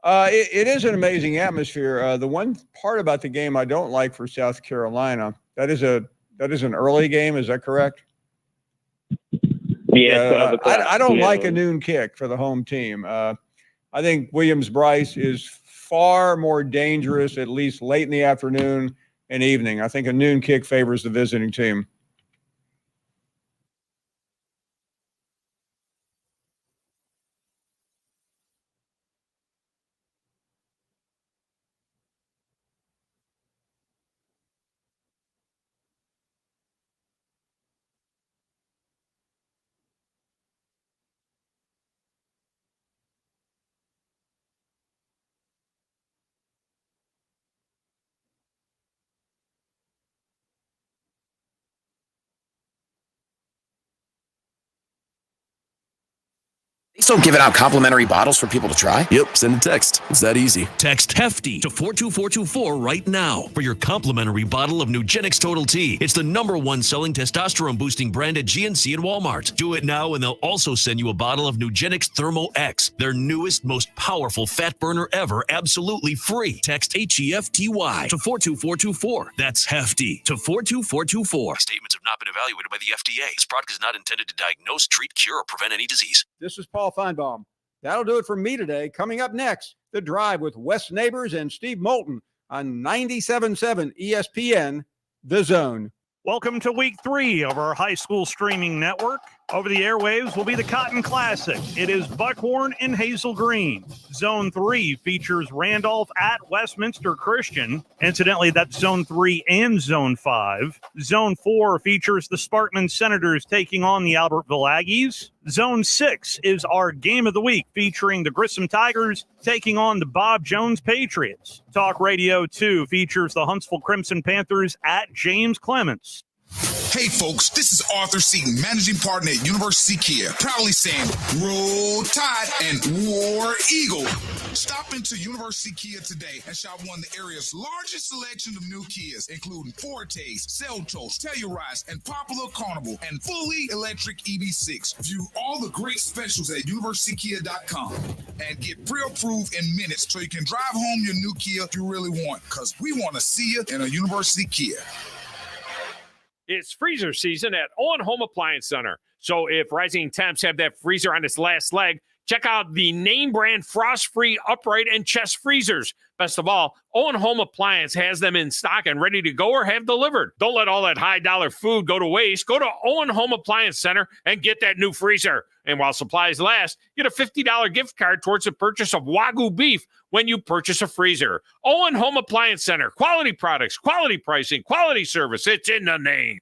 It is an amazing atmosphere. The one part about the game I don't like for South Carolina, that is an early game. Is that correct? Yeah. I don't like a noon kick for the home team. I think Williams-Brice is far more dangerous, at least late in the afternoon and evening. I think a noon kick favors the visiting team. They still giving out complimentary bottles for people to try? Yep, send a text. It's that easy. Text HEFTY to 42424 right now for your complimentary bottle of Nugenix Total T. It's the #1 selling testosterone boosting brand at GNC and Walmart. Do it now and they'll also send you a bottle of Nugenix Thermo X, their newest, most powerful fat burner ever, absolutely free. Text HEFTY to 42424. That's HEFTY to 42424. Statements have not been evaluated by the FDA. This product is not intended to diagnose, treat, cure, or prevent any disease. This is Paul Feinbaum. That'll do it for me today. Coming up next, The Drive with Wes Neighbors and Steve Moulton on 97.7 ESPN, The Zone. Welcome to week 3 of our high school streaming network. Over the airwaves will be the Cotton Classic. It is Buckhorn and Hazel Green. Zone 3 features Randolph at Westminster Christian. Incidentally, that's Zone 3 and Zone 5. Zone 4 features the Sparkman Senators taking on the Albertville Aggies. Zone 6 is our game of the week, featuring the Grissom Tigers taking on the Bob Jones Patriots. Talk Radio 2 features the Huntsville Crimson Panthers at James Clements. Hey folks, this is Arthur Seaton, managing partner at University Kia, proudly saying Roll Tide and War Eagle. Stop into University Kia today and shop one of the area's largest selection of new Kias, including Fortes, Seltos, Telluride, and Popular Carnival, and fully electric EV6. View all the great specials at universitykia.com and get pre-approved in minutes so you can drive home your new Kia you really want, because we want to see you in a University Kia. It's freezer season at Owen Home Appliance Center. So if rising temps have that freezer on its last leg, check out the name brand frost-free upright and chest freezers. Best of all, Owen Home Appliance has them in stock and ready to go or have delivered. Don't let all that high-dollar food go to waste. Go to Owen Home Appliance Center and get that new freezer. And while supplies last, get a $50 gift card towards the purchase of Wagyu beef when you purchase a freezer. Owen Home Appliance Center. Quality products, quality pricing, quality service. It's in the name.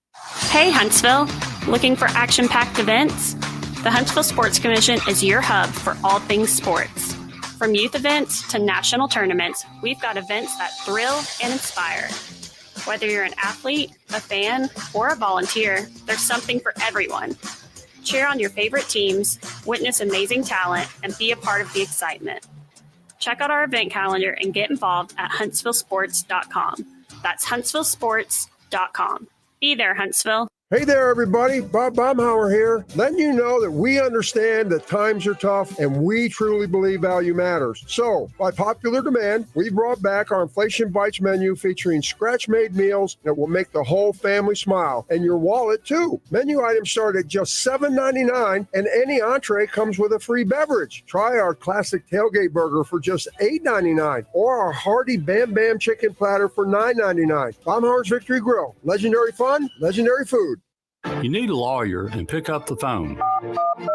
Hey, Huntsville. Looking for action-packed events? The Huntsville Sports Commission is your hub for all things sports. From youth events to national tournaments, we've got events that thrill and inspire. Whether you're an athlete, a fan, or a volunteer, there's something for everyone. Cheer on your favorite teams, witness amazing talent, and be a part of the excitement. Check out our event calendar and get involved at huntsvillesports.com. That's huntsvillesports.com. Be there, Huntsville. Hey there, everybody. Bob Baumhower here, letting you know that we understand that times are tough and we truly believe value matters. So, by popular demand, we brought back our Inflation Bites menu featuring scratch-made meals that will make the whole family smile, and your wallet, too. Menu items start at just $7.99, and any entree comes with a free beverage. Try our classic tailgate burger for just $8.99, or our hearty Bam Bam chicken platter for $9.99. Baumhower's Victory Grill. Legendary fun, legendary food. You need a lawyer and pick up the phone.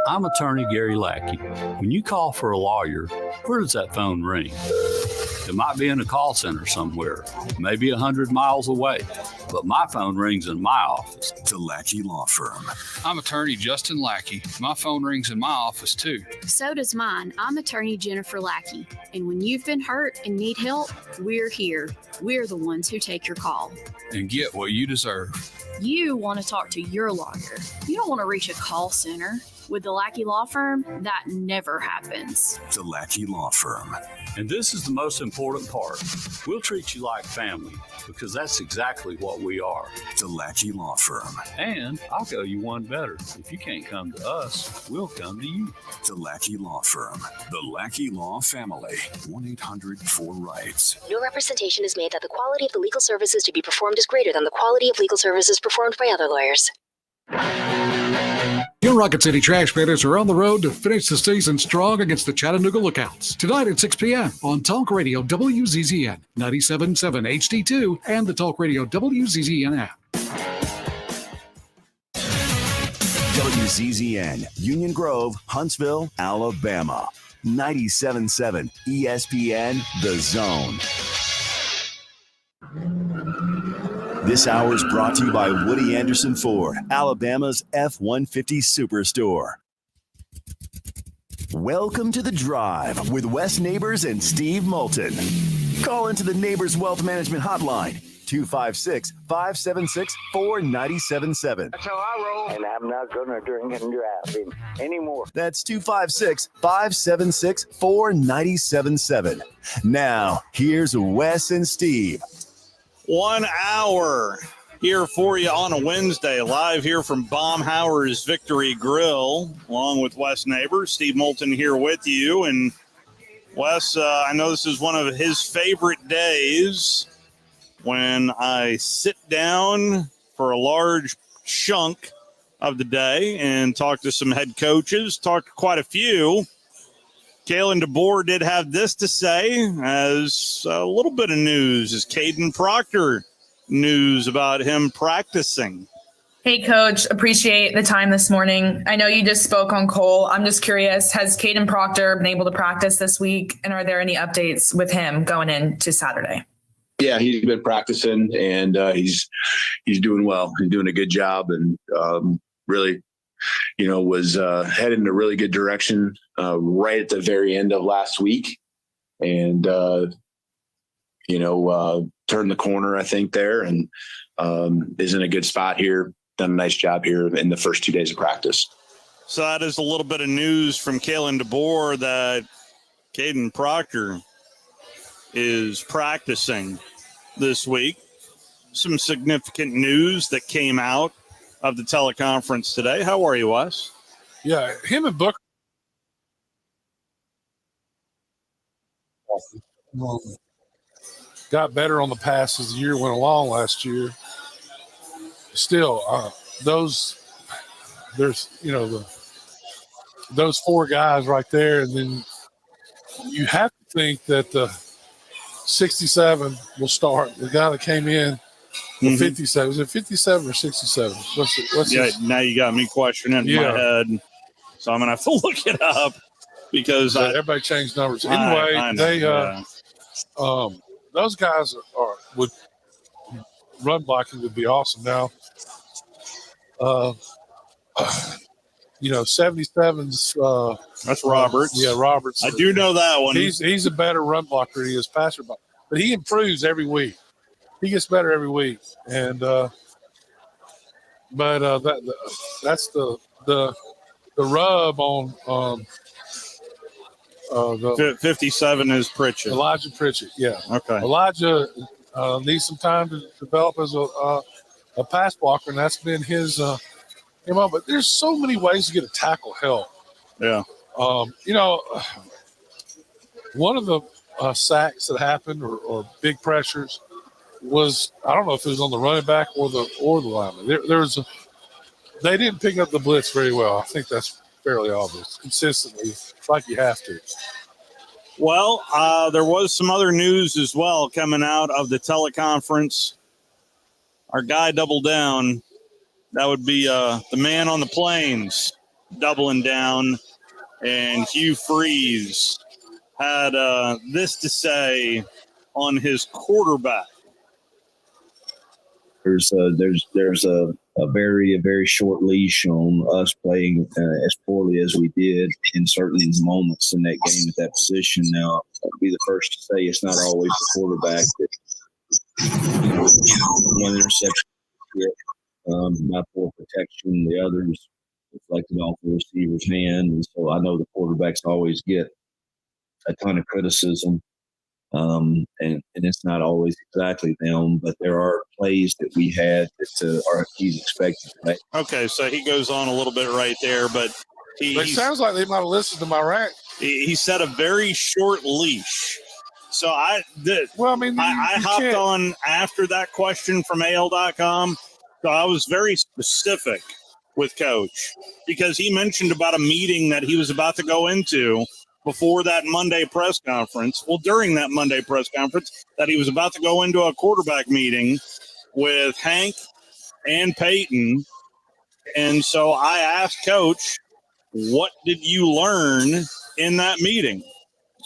I'm attorney Gary Lackey. When you call for a lawyer, where does that phone ring? It might be in a call center somewhere, maybe 100 miles away, but my phone rings in my office. The Lackey Law Firm. I'm attorney Justin Lackey. My phone rings in my office too. So does mine. I'm attorney Jennifer Lackey. And when you've been hurt and need help, we're here. We're the ones who take your call. And get what you deserve. You want to talk to your lawyer. You don't want to reach a call center. With the Lackey Law Firm, that never happens. The Lackey Law Firm. And this is the most important part. We'll treat you like family because that's exactly what we are. The Lackey Law Firm. And I'll go you one better. If you can't come to us, we'll come to you. The Lackey Law Firm. The Lackey Law Family. 1-800-4RIGHTS. No representation is made that the quality of the legal services to be performed is greater than the quality of legal services performed by other lawyers. Your Rocket City Trash Pitters are on the road to finish the season strong against the Chattanooga Lookouts. Tonight at 6 p.m. on Talk Radio WZZN, 97.7 HD2, and the Talk Radio WZZN app. WZZN, Union Grove, Huntsville, Alabama. 97.7 ESPN, The Zone. This hour is brought to you by Woody Anderson Ford, Alabama's F-150 Superstore. Welcome to The Drive with Wes Neighbors and Steve Moulton. Call into the Neighbors Wealth Management Hotline, 256-576-4977. That's how I roll. And I'm not going to drink and drive anymore. That's 256-576-4977. Now, here's Wes and Steve. 1 hour here for you on a Wednesday, live here from Baumhower's Victory Grille, along with Wes Neighbors. Steve Moulton here with you. And Wes, I know this is one of his favorite days when I sit down for a large chunk of the day and talk to some head coaches, talk to quite a few. Kalen DeBoer did have this to say as a little bit of news. Is Caden Proctor news about him practicing? Hey, Coach. Appreciate the time this morning. I know you just spoke on Cole. I'm just curious, has Caden Proctor been able to practice this week, and are there any updates with him going into Saturday? Yeah, he's been practicing, and he's doing well. He's doing a good job, and really, was headed in a really good direction right at the very end of last week, and turned the corner, I think, there, and is in a good spot here. Done a nice job here in the first 2 days of practice. So that is a little bit of news from Kalen DeBoer that Caden Proctor is practicing this week. Some significant news that came out of the teleconference today. How are you, Wes? Yeah, him and Booker got better on the pass as the year went along last year. Still, those four guys right there, and then you have to think that the 67 will start. The guy that came in, 57. Is it 57 or 67? What's now you got me questioning in my head, so I'm gonna have to look it up because everybody changed numbers. Anyway, those guys would run blocking would be awesome. Now, 77's that's Roberts. Yeah, Roberts. I do know that one. He's a better run blocker than he is passer blocker, but he improves every week. He gets better every week, and that's the rub on the 57 is Pritchett. Elijah Pritchett. Yeah. Okay. Elijah needs some time to develop as a pass blocker, and that's been his MO. But there's so many ways to get a tackle help. Yeah. One of the sacks that happened or big pressures was, I don't know if it was on the running back or the lineman. They didn't pick up the blitz very well. I think that's fairly obvious. Consistently, like you have to. Well, there was some other news as well coming out of the teleconference. Our guy doubled down. That would be the man on the plains doubling down. And Hugh Freeze had this to say on his quarterback. There's a very short leash on us playing as poorly as we did in certain moments in that game at that position. Now, I'll be the first to say it's not always the quarterback that one interception, not poor protection. The others reflected off the receiver's hand. And so I know the quarterbacks always get a ton of criticism. And it's not always exactly them, but there are plays that we had that he's expected to make. Okay, so he goes on a little bit right there, but it sounds like they might have listened to my rant. He set a very short leash. So I hopped can't. on after that question from AL.com. So I was very specific with Coach because he mentioned about a meeting that he was about to go into before that Monday press conference. Well, during that Monday press conference, that he was about to go into a quarterback meeting with Hank and Peyton. And so I asked Coach, what did you learn in that meeting?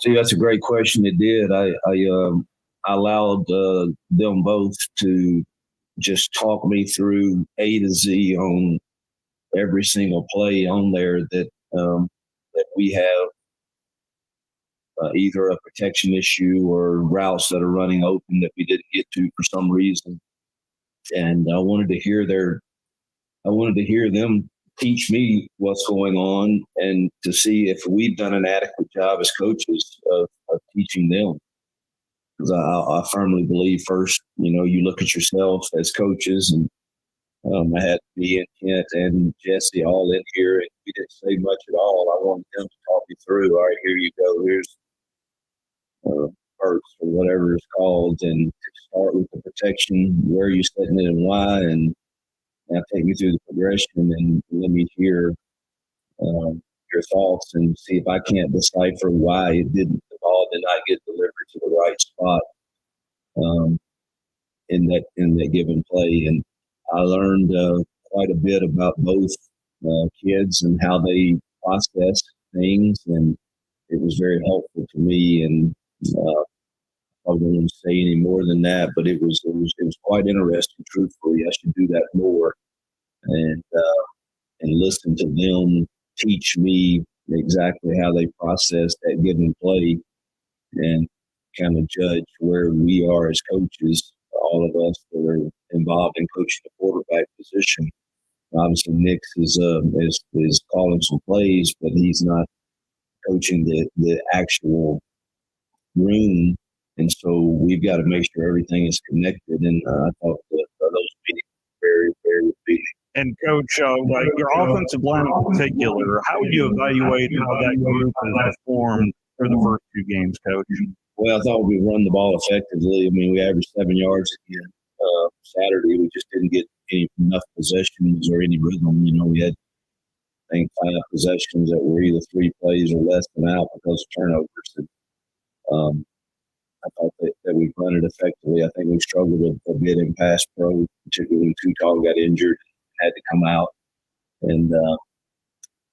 See, that's a great question. It did. I allowed them both to just talk me through A to Z on every single play on there that we have either a protection issue or routes that are running open that we didn't get to for some reason. And I wanted to hear them teach me what's going on and to see if we've done an adequate job as coaches of teaching them. Because I firmly believe first, you look at yourself as coaches, and I had me and Kent and Jesse all in here, and we didn't say much at all. I wanted them to talk me through, all right, here you go, here's first or whatever it's called, and to start with the protection, where are you setting it and why, and take me through the progression and let me hear your thoughts and see if I can't decipher why the ball did not get delivered to the right spot in that given play. And I learned quite a bit about both kids and how they process things, and it was very helpful to me. And I won't say any more than that, but it was quite interesting. Truthfully, I should do that more and listen to them teach me exactly how they process that given play and kind of judge where we are as coaches, all of us that are involved in coaching the quarterback position. Obviously, Nick is calling some plays, but he's not coaching the actual room. And so we've got to make sure everything is connected. And I thought that those meetings were very, very big. And Coach, like your offensive line in particular, how would you evaluate how that group has performed for the first two games, Coach? Well, I thought we run the ball effectively. I mean, we averaged 7 yards again Saturday. We just didn't get enough possessions or any rhythm. We had, I think, 5 possessions that were either 3 plays or less than out because of turnovers. And, I thought that we run it effectively. I think we struggled a bit in pass pro, particularly when Tutal got injured, had to come out. And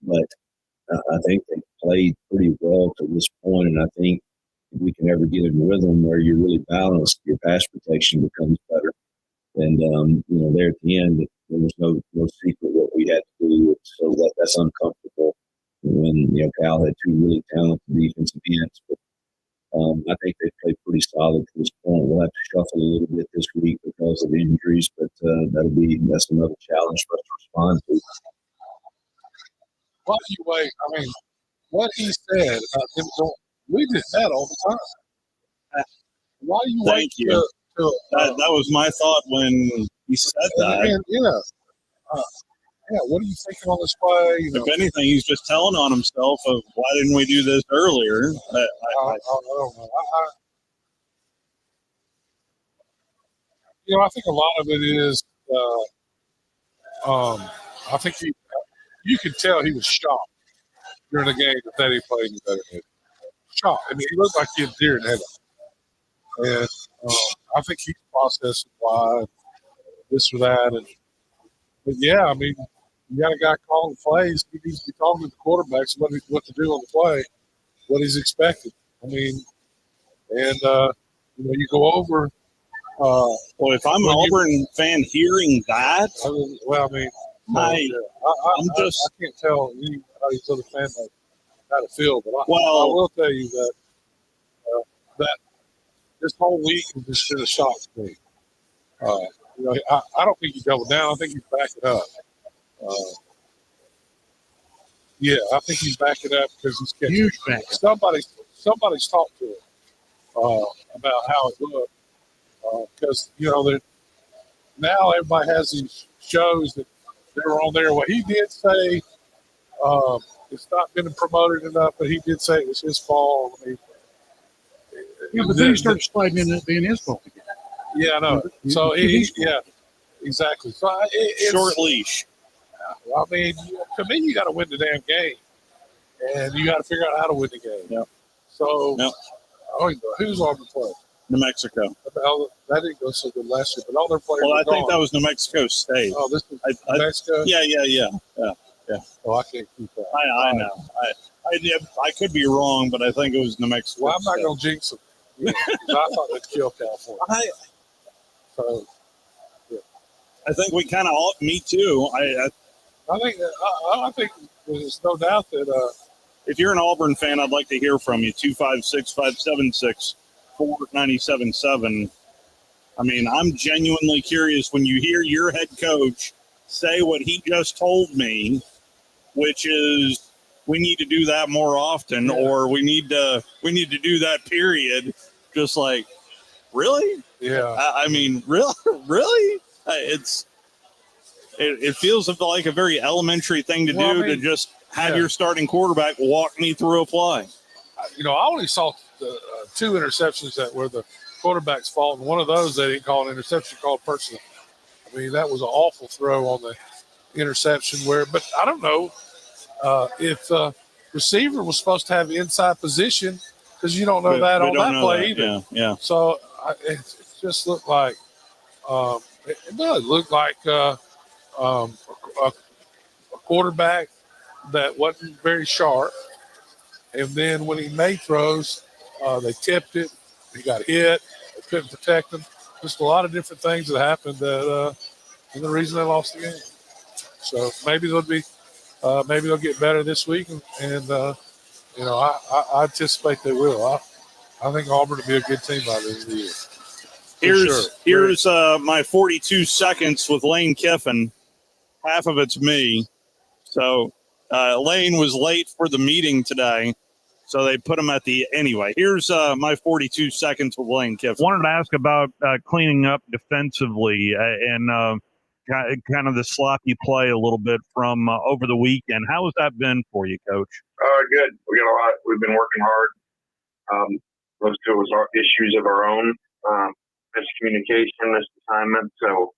but I think they played pretty well to this point. And I think if we can ever get in a rhythm where you're really balanced, your pass protection becomes better. And there at the end, there was no secret what we had to do. So that's uncomfortable when Cal had 2 really talented defensive ends. But I think they played pretty solid to this point. We'll have to shuffle a little bit this week because of injuries, but that's another challenge for us to respond to. Why do you wait? I mean, what he said about him going, we did that all the time. Why do you wait? Thank you. That was my thought when he said that. What are you thinking on this play? If anything, he's just telling on himself of why didn't we do this earlier? I don't know. I think a lot of it is, I think you could tell he was shocked during the game that he played any better than him. Shocked. I mean, he looked like he had deer in heaven. And I think he's processing why this or that. But yeah, I mean, you got a guy calling plays. He needs to be talking to the quarterbacks what to do on the play, what he's expected. I mean, and you go over. Well, if I'm an Auburn fan hearing that, I can't tell how these other fans how to feel, but I will tell you that that this whole week has just been a shock to me. I don't think he doubled down. I think he backed it up. Yeah, I think he's backing up because he's catching. Huge back. Somebody's talked to him about how it looked because now everybody has these shows that they were on there. Well, he did say it's not been promoted enough, but he did say it was his fault. I mean, but then he starts sliding in it being his fault again. Yeah, I know. So yeah, exactly. So it's Short leash. I mean, to me, you got to win the damn game, and you got to figure out how to win the game. Yep. So, Yep. Who's on the play? New Mexico. That didn't go so good last year, but all their players. Well, were I think gone. that was New Mexico State. Oh, this is New Mexico. Yeah. Oh, I can't keep that. I know. I could be wrong, but I think it was New Mexico. Well, I'm not going to jinx them. Yeah, 'cause I thought they'd kill California. I think we kind of all. Me too. I think there's no doubt that if you're an Auburn fan, I'd like to hear from you. 256-576-4977. I mean, I'm genuinely curious when you hear your head coach say what he just told me, which is we need to do that more often, or we need to do that. Period. Just like, really? Yeah. I mean, really? It feels like a very elementary thing to do to just have your starting quarterback walk me through a play. I only saw the 2 interceptions that were the quarterback's fault, and one of those they didn't call an interception, called personal. I mean, that was an awful throw on the interception but I don't know if receiver was supposed to have inside position because you don't know that on that play either. Yeah. So it just looked like it does look like a quarterback that wasn't very sharp. And then when he made throws, they tipped it. He got hit. They couldn't protect him. Just a lot of different things that happened that and the reason they lost the game. So maybe they'll get better this week, and I anticipate they will. I think Auburn will be a good team by the end of the year. Here's my 42 seconds with Lane Kiffin. Half of it's me. So Lane was late for the meeting today, so they put him at the anyway. Here's my 42 seconds with Lane Kiffin. Wanted to ask about cleaning up defensively and kind of the sloppy play a little bit from over the weekend. How has that been for you, Coach? Good. We got a lot. We've been working hard. Most of it was our issues of our own, miscommunication, misassignment. So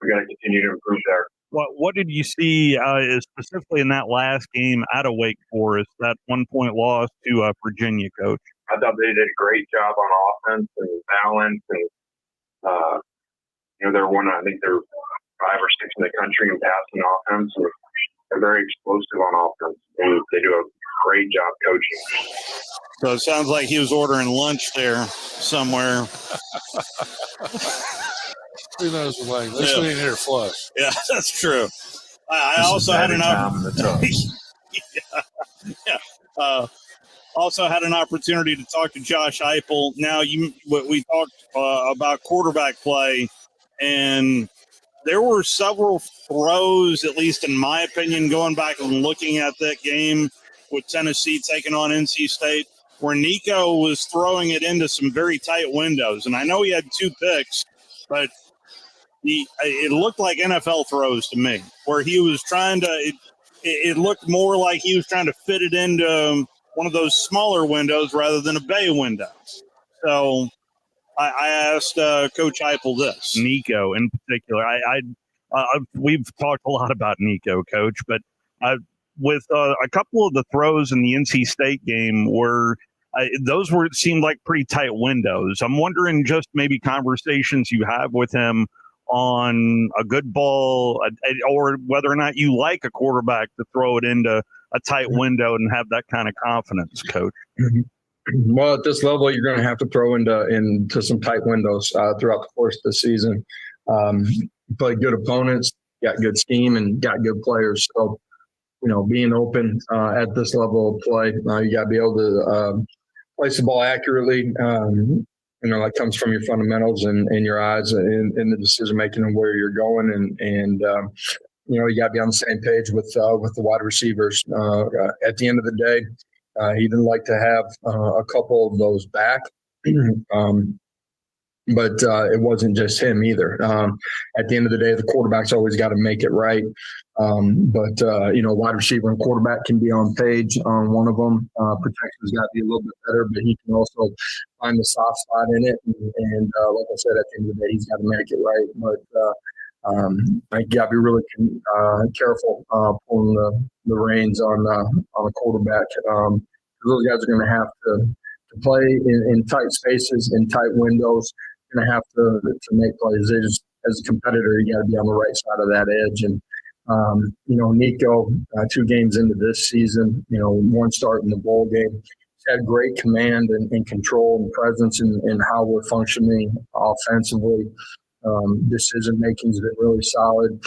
we got to continue to improve there. What did you see specifically in that last game out of Wake Forest, that 1-point loss to Virginia, Coach? I thought they did a great job on offense and balance, and they're I think they're 5 or 6 in the country in passing offense, and they're very explosive on offense, and they do a great job coaching. So it sounds like he was ordering lunch there somewhere. Who knows, Lane? At least we didn't hear flush. Yeah, that's true. I also had an also had an opportunity to talk to Josh Heupel. Now, we talked about quarterback play, and there were several throws, at least in my opinion, going back and looking at that game with Tennessee taking on NC State, where Nico was throwing it into some very tight windows. And I know he had 2 picks, but it looked like NFL throws to me, where he was trying to it looked more like he was trying to fit it into one of those smaller windows rather than a bay window. So I asked Coach Heupel this. Nico in particular. We've talked a lot about Nico, Coach, but with a couple of the throws in the NC State game those seemed like pretty tight windows. I'm wondering just maybe conversations you have with him on a good ball, or whether or not you like a quarterback to throw it into a tight window and have that kind of confidence, Coach. Well, at this level, you're going to have to throw into some tight windows throughout the course of the season. Play good opponents, got good scheme, and got good players. So, being open at this level of play, you got to be able to place the ball accurately. That comes from your fundamentals and your eyes and the decision making and where you're going. And you got to be on the same page with the wide receivers. At the end of the day, he didn't like to have a couple of those back. But it wasn't just him either. At the end of the day, the quarterback's always got to make it right. But wide receiver and quarterback can be on page on one of them. Protection's got to be a little bit better, but he can also find the soft spot in it. And like I said, at the end of the day, he's got to make it right. But I got to be really careful pulling the reins on a quarterback. Those guys are going to have to play in tight spaces, in tight windows. Going to have to make plays. They just, as a competitor, you got to be on the right side of that edge. And Nico, 2 games into this season, one start in the bowl game, he's had great command and control and presence in how we're functioning offensively. Decision making's been really solid,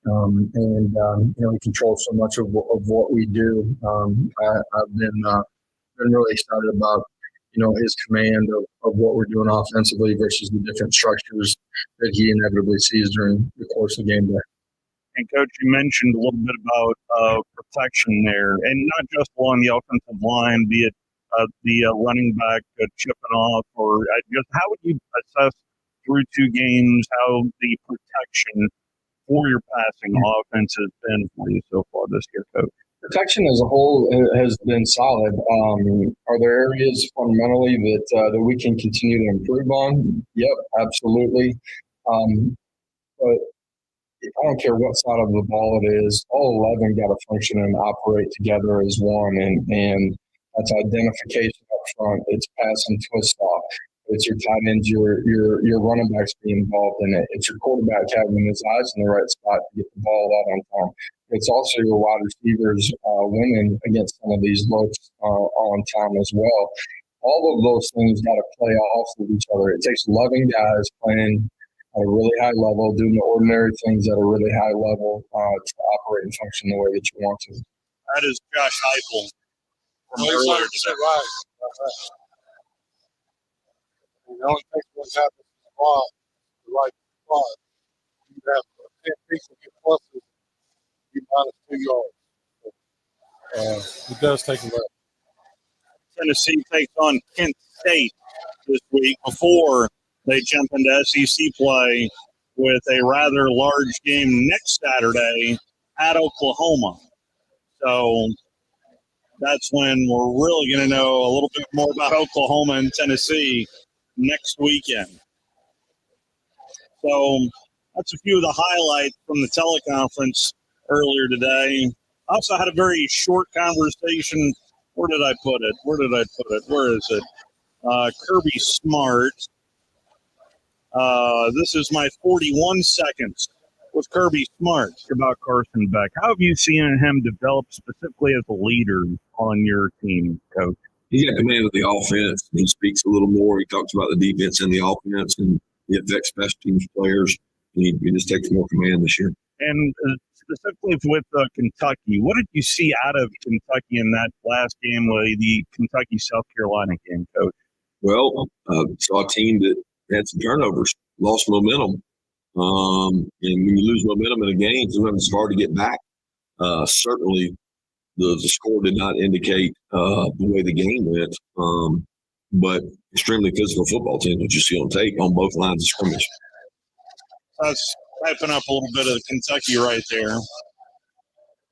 he controls so much of what we do. I've been really excited about his command of what we're doing offensively versus the different structures that he inevitably sees during the course of game day. And Coach, you mentioned a little bit about protection there, and not just along the offensive line, be it the running back chipping off, or just how would you assess through 2 games how the protection for your passing offense has been for you so far this year, Coach? Protection as a whole has been solid. Are there areas fundamentally that we can continue to improve on? Yep, absolutely. But I don't care what side of the ball it is, all 11 got to function and operate together as one. And that's identification up front. It's pass and twist off. It's your tight ends, your running backs being involved in it. It's your quarterback having his eyes in the right spot to get the ball out on time. It's also your wide receivers winning against some of these looks on time as well. All of those things got to play off of each other. It takes 11 guys playing at a really high level, doing the ordinary things at a really high level to operate and function the way that you want to. That is Josh Heupel from Well, earlier he's today. right. It only takes one guy to spot the right spot. You have 10 people get pluses, you -2 yards. It does take a lot. Tennessee takes on Kent State this week before they jump into SEC play with a rather large game next Saturday at Oklahoma. So that's when we're really going to know a little bit more about Oklahoma and Tennessee next weekend. So that's a few of the highlights from the teleconference earlier today. I also had a very short conversation. Where did I put it? Where is it? Kirby Smart. This is my 41 seconds with Kirby Smart. About Carson Beck. How have you seen him develop specifically as a leader on your team, Coach? He's got command of the offense. He speaks a little more. He talks about the defense and the offense, and he affects special teams players. He just takes more command this year. And specifically with Kentucky, what did you see out of Kentucky in that last game, the Kentucky-South Carolina game, Coach? Well, saw a team that had some turnovers, lost momentum. And when you lose momentum in a game, sometimes it's hard to get back. Certainly, the score did not indicate the way the game went, but extremely physical football team, which you see on tape on both lines of scrimmage. That's hyping up a little bit of Kentucky right there.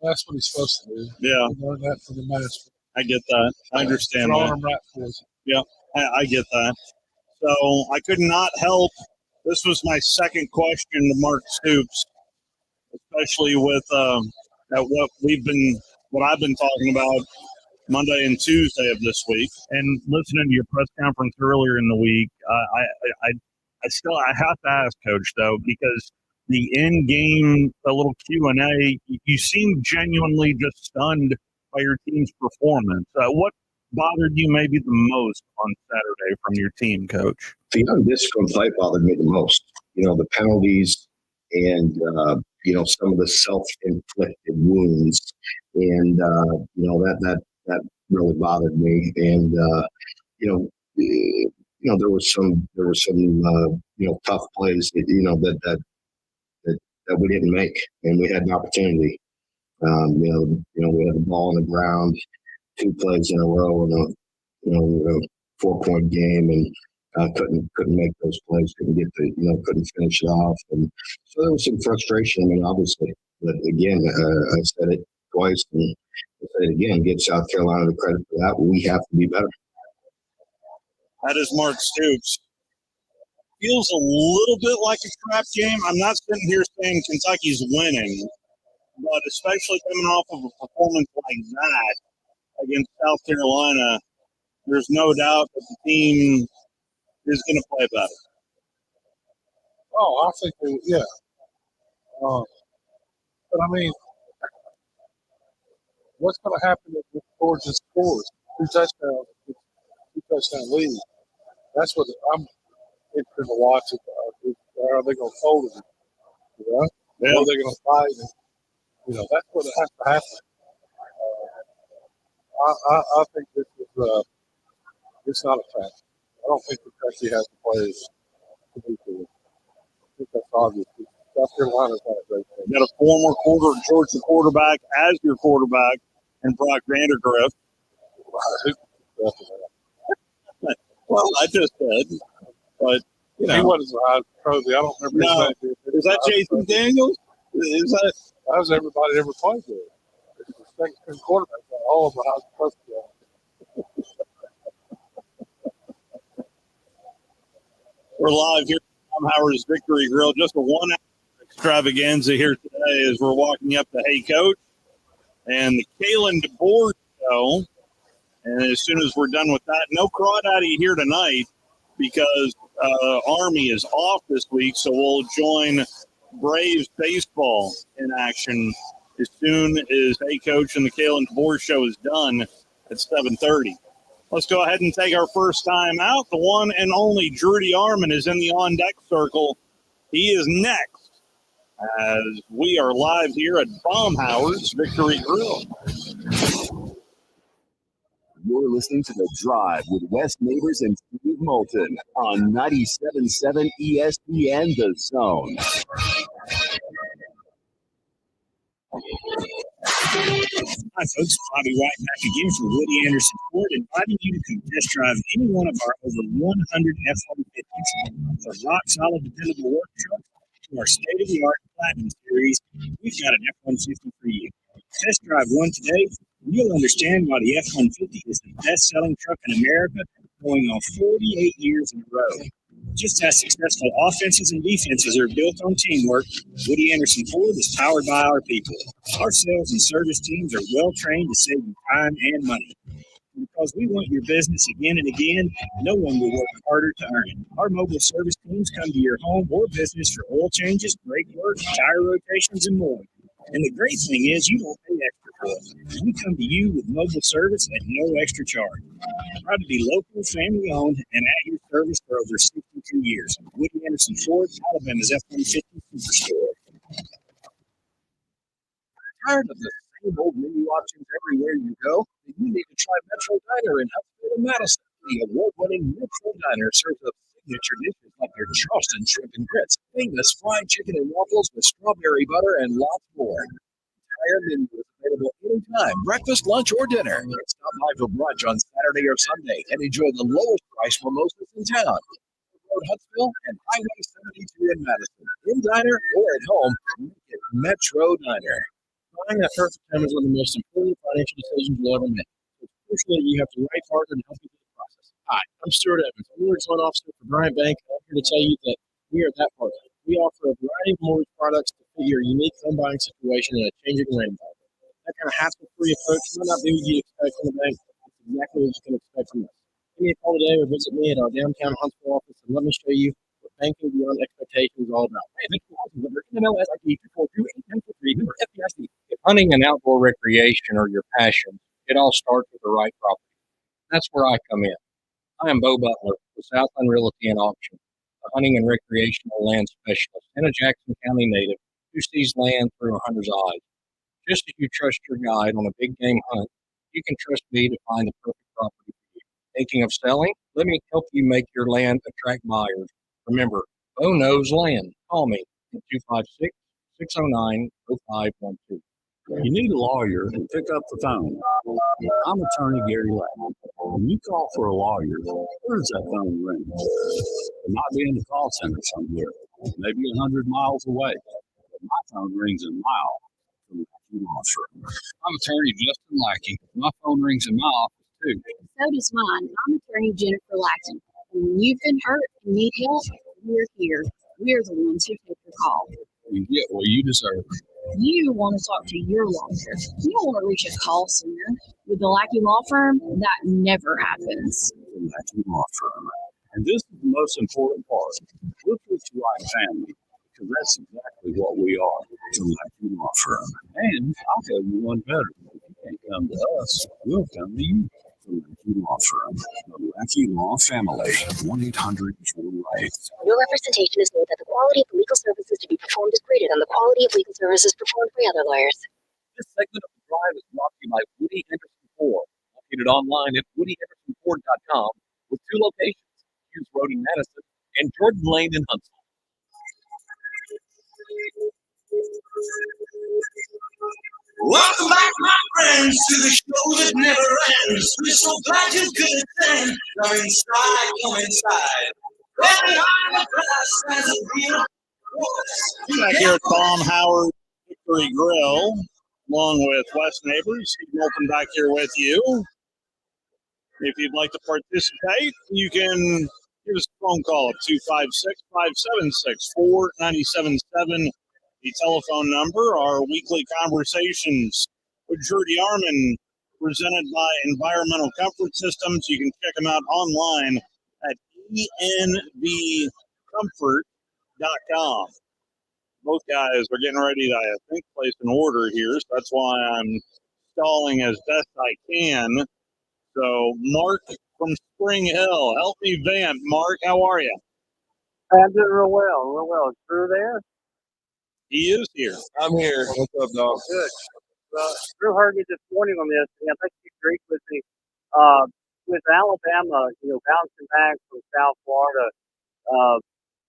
That's what he's supposed to do. Yeah. He learned that from the master. I get that. I understand Throwing that. him right for us. Yeah, I get that. So I could not help. This was my second question to Mark Stoops, especially with what I've been talking about Monday and Tuesday of this week. And listening to your press conference earlier in the week, I have to ask, Coach, though, because the in-game, a little Q&A, you seem genuinely just stunned by your team's performance. What bothered you maybe the most on Saturday from your team, Coach? The undisciplined play bothered me the most. The penalties and, some of the self-inflicted wounds. And, that really bothered me. And, there were some tough plays that that we didn't make, and we had an opportunity. We had the ball on the ground 2 plays in a row in a 4-point game, and couldn't make those plays. Couldn't finish it off, and so there was some frustration. I mean, obviously, but again, I said it twice, and I say it again. Give South Carolina the credit for that. We have to be better. That is Mark Stoops. Feels a little bit like a crap game. I'm not sitting here saying Kentucky's winning, but especially coming off of a performance like that against South Carolina, there's no doubt that the team is going to play better. Oh, I think, yeah. But I mean, what's going to happen if Georgia scores 2 touchdowns, 2-touchdown lead? That's what I'm interested to watch. Are they going to fold it? Yeah. Or are they going to fight? And, that's what has to happen. I think this is it's not a fact. I don't think Kentucky has the players to do it. I think that's obvious. South Carolina's not a great team. You got a former Georgia quarterback as your quarterback, and Brock Vandergrift. Well, I just said, but he wasn't a high trophy. I don't remember his name. Is that Jason Daniels? That was everybody ever played with. He was the second quarterback. All of the high trophy. We're live here at Baumhower's Victory Grill. Just a 1-hour extravaganza here today as we're walking up to Hey Coach and the Kalen DeBoer show. And as soon as we're done with that, no Crawdaddy here tonight because Army is off this week. So we'll join Braves baseball in action as soon as Hey Coach and the Kalen DeBoer show is done at 7:30. Let's go ahead and take our first time out. The one and only Drudy Armin is in the on-deck circle. He is next as we are live here at Baumhower's Victory Grill. You're listening to The Drive with Wes Neighbors and Steve Moulton on 97.7 ESPN The Zone. Hi, folks. Bobby White back again from Woody Anderson Ford, inviting you to come test drive any one of our over 100 F-150s. From rock-solid, dependable work trucks to our state-of-the-art Platinum Series, we've got an F-150 for you. Test drive one today, and you'll understand why the F-150 is the best-selling truck in America, going on 48 years in a row. Just as successful offenses and defenses are built on teamwork, Woody Anderson Ford is powered by our people. Our sales and service teams are well-trained to save you time and money. Because we want your business again and again, no one will work harder to earn it. Our mobile service teams come to your home or business for oil changes, brake work, tire rotations, and more. And the great thing is you don't pay extra for it. We come to you with mobile service at no extra charge. Proud to be local, family-owned, and at your service for over 62 years. Woody Anderson Ford, Alabama's F-150 Superstore. Tired of the same old menu options everywhere you go? Then you need to try Metro Diner in Huntsville and Madison. The award-winning Metro Diner serves up signature dishes like your Charleston shrimp and grits, famous fried chicken and waffles with strawberry butter, and lots more. Entire menu is available anytime, breakfast, lunch, or dinner. Stop by for brunch on Saturday or Sunday and enjoy the lowest price mimosas in town. Road Huntsville and Highway 72 in Madison. In diner or at home, make it Metro Diner. Buying that perfect home is one of the most important financial decisions you'll ever make. It's crucial that you have the right partner to help you through the process. Hi, I'm Stuart Evans. I'm the loan officer for Bryant Bank, and I'm here to tell you that we are that partner. We offer a variety of mortgage products to fit your unique home buying situation in a changing rate environment. That kind of hassle-free approach might not be what you expect from the bank. It's exactly what you can expect from us. Give me a call today or visit me at our downtown Huntsville office and let me show you what banking beyond expectations is all about. Hey, thank you for calling. MLS ID 242-8943. Member FDIC. If hunting and outdoor recreation are your passion, it all starts with the right property. That's where I come in. I am Bo Butler with Southland Realty and Auction, a hunting and recreational land specialist and a Jackson County native who sees land through a hunter's eyes. Just as you trust your guide on a big game hunt, you can trust me to find the perfect property for you. Thinking of selling? Let me help you make your land attract buyers. Remember, Bo knows land. Call me at 609-0512. You need a lawyer and pick up the phone. I'm attorney Gary Lackey. When you call for a lawyer, where does that phone ring? It might be in the call center somewhere, maybe 100 miles away. But my phone rings a mile from the law firm. I'm attorney Justin Lackey. My phone rings in my office too. So does mine. I'm attorney Jennifer Lackey. And when you've been hurt and need help, we're here. We're the ones who take your call. You get what you deserve. You want to talk to your lawyer. You don't want to reach a call center. With the Lackey Law Firm, that never happens. The Lackey Law Firm. And this is the most important part. We'll treat you like family, because that's exactly what we are, the Lackey Law Firm. And I'll tell you one better. If you can't come to us, we'll come to you. The Lackey Law Firm. The Lackey Law Family. 1-800-4-RIGHT. Your representation is made that the quality of the legal services to be performed is greater than the quality of legal services performed by other lawyers. This segment of The Drive is brought to you by Woody Henderson Ford, located online at woodyhendersonford.com with 2 locations, Hughes Road in Madison and Jordan Lane in Huntsville. Welcome back, my friends, to the show that never ends. We're so glad you could attend. Come inside, come inside. Right behind the glass stands a real voice. Back here at Baumhower Victory Grill, along with West Neighbors. Steve Moulton back here with you. If you'd like to participate, you can give us a phone call at 256-576-4977. The telephone number, our weekly conversations with Jordy Arman, presented by Environmental Comfort Systems. You can check them out online at envcomfort.com. Both guys are getting ready to, I think, place an order here, so that's why I'm stalling as best I can. So, Mark from Spring Hill, help me vamp. Mark, how are you? I'm doing real well. Is Drew there? He is here. I'm here. What's up, dog? Good. Drew heard me this morning on this, and I think he agreed with me. With Alabama, bouncing back from South Florida,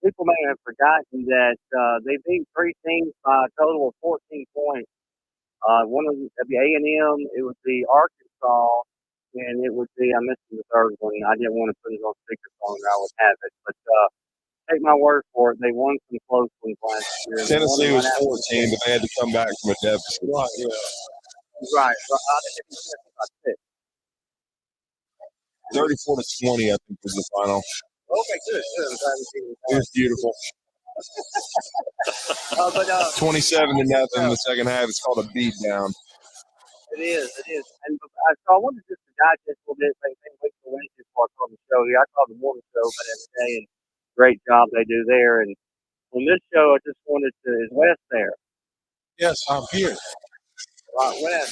people may have forgotten that they beat 3 teams by a total of 14 points. One of them would be A&M, it would be Arkansas, and it would be, I missed the third one. I didn't want to put it on speakerphone or I would have it. But take my word for it, they won some close ones last year. Tennessee was 14, but they had to come back from a deficit. Right, yeah. Right. So I think it's about 6. 34-20, I think, was the final. Okay, good. I'm glad to see you. It was beautiful. 27-0 in the second half. It's called a beat down. It is. And so I wanted just to digest a little bit. Same week for Wednesday before I called the show here. I called the morning show about every day, and great job they do there. And on this show, I just wanted to, is Wes there? Yes, I'm here. Right, Wes.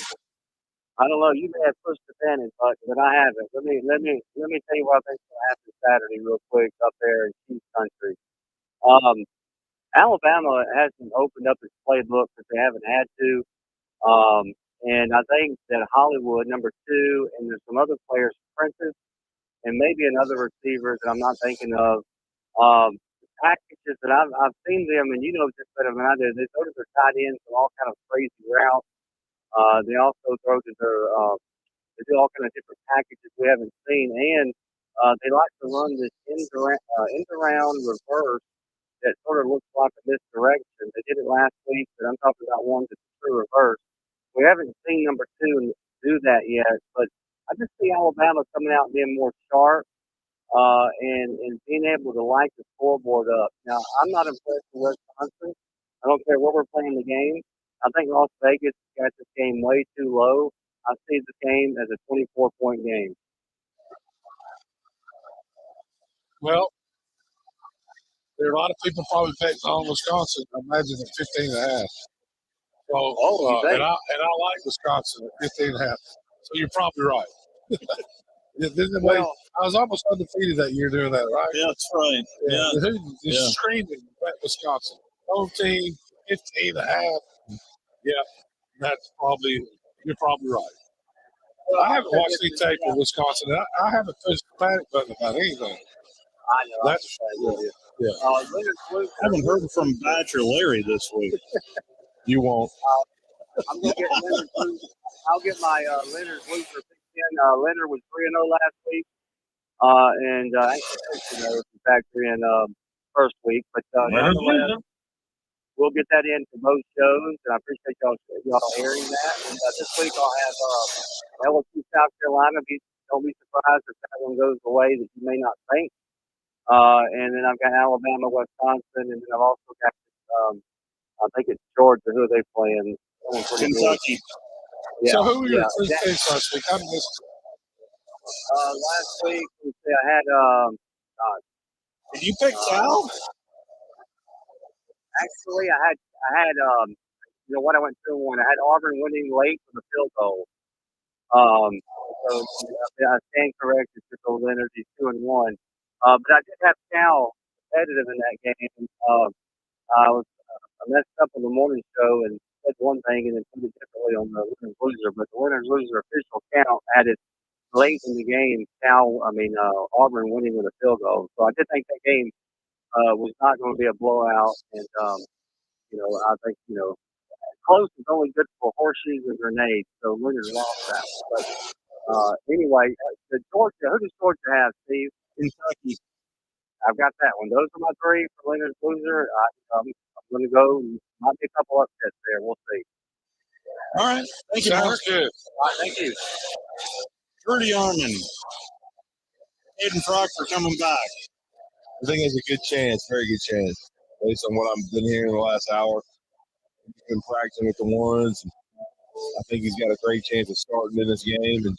I don't know. You may have pushed the panic button, but I haven't. Let me tell you what I think will happen Saturday real quick up there in Chiefs country. Alabama hasn't opened up its playbook because they haven't had to. And I think that Hollywood, number 2, and there's some other players, Prentice, and maybe another receiver that I'm not thinking of. Packages that I've seen them, and you know just better than I do. They throw to their tight ends on all kind of crazy routes. They also throw to their they do all kind of different packages we haven't seen, and they like to run this end around reverse that sort of looks like a misdirection. They did it last week, but I'm talking about one that's a true reverse. We haven't seen number 2 do that yet, but I just see Alabama coming out and being more sharp. And being able to light the scoreboard up. Now, I'm not impressed with Wisconsin. I don't care where we're playing the game. I think Las Vegas got this game way too low. I see the game as a 24-point game. Well, there are a lot of people probably betting on Wisconsin. I imagine at 15.5. So, and I like Wisconsin at 15.5. So you're probably right. Well, I was almost undefeated that year doing that, right? Yeah, that's right. Yeah. Just screaming at Wisconsin. Home team, 15.5. Yeah, you're probably right. Well, I haven't watched any tape of Wisconsin. I haven't pushed the panic button about anything. I know. That's yeah. Leonard Luger. I haven't heard from Batch or Larry this week. You won't. I'm gonna get Leonard Luger. I'll get my Leonard Luger picked in. Leonard was 3-0 last week, and actually, if you factor in first week, but nonetheless, we'll get that in for both shows, and I appreciate y'all airing that. And this week I'll have LSU South Carolina. Don't be surprised if that one goes the way that you may not think. And then I've got Alabama, Wisconsin, and then I've also got I think it's Georgia. Who are they playing? Kentucky. Yeah, So who were your three that, states last week? I missed last week, let's see, I had Did you pick Cal? actually I had what I went 2-1. I had Auburn winning late for the field goal. So I stand corrected to go Leonard. He's 2-1. But I did have Cal competitive in that game. I messed up on the morning show and said one thing and then put it differently on the Winners Loser. But the Winners Loser official count had it late in the game. Auburn winning with a field goal. So I did think that game was not going to be a blowout. And I think close is only good for horseshoes and grenades. So Winners lost that. But anyway, who does Georgia have, Steve? Kentucky. I've got that one. Those are my three for Leonard Loser. I'm going to go. Might be a couple upsets there. We'll see. All right. Thank you, Mark. Sounds good. All right, thank you. Rudy Arman. Aiden Proctor coming back. I think there's a good chance, very good chance, based on what I've been hearing the last hour. He's been practicing with the ones. I think he's got a great chance of starting in this game. And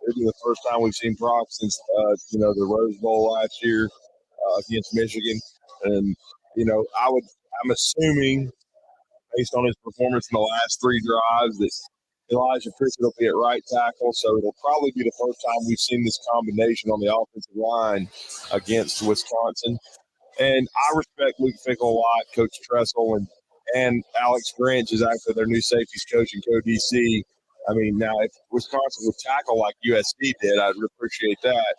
it'll be the first time we've seen Proc since, the Rose Bowl last year against Michigan. And, I'm assuming, based on his performance in the last three drives, that Elijah Pritchett will be at right tackle. So it'll probably be the first time we've seen this combination on the offensive line against Wisconsin. And I respect Luke Fickell a lot, Coach Tressel, and Alex Grinch is actually their new safeties coach and co-DC. I mean, now if Wisconsin would tackle like USC did, I'd appreciate that.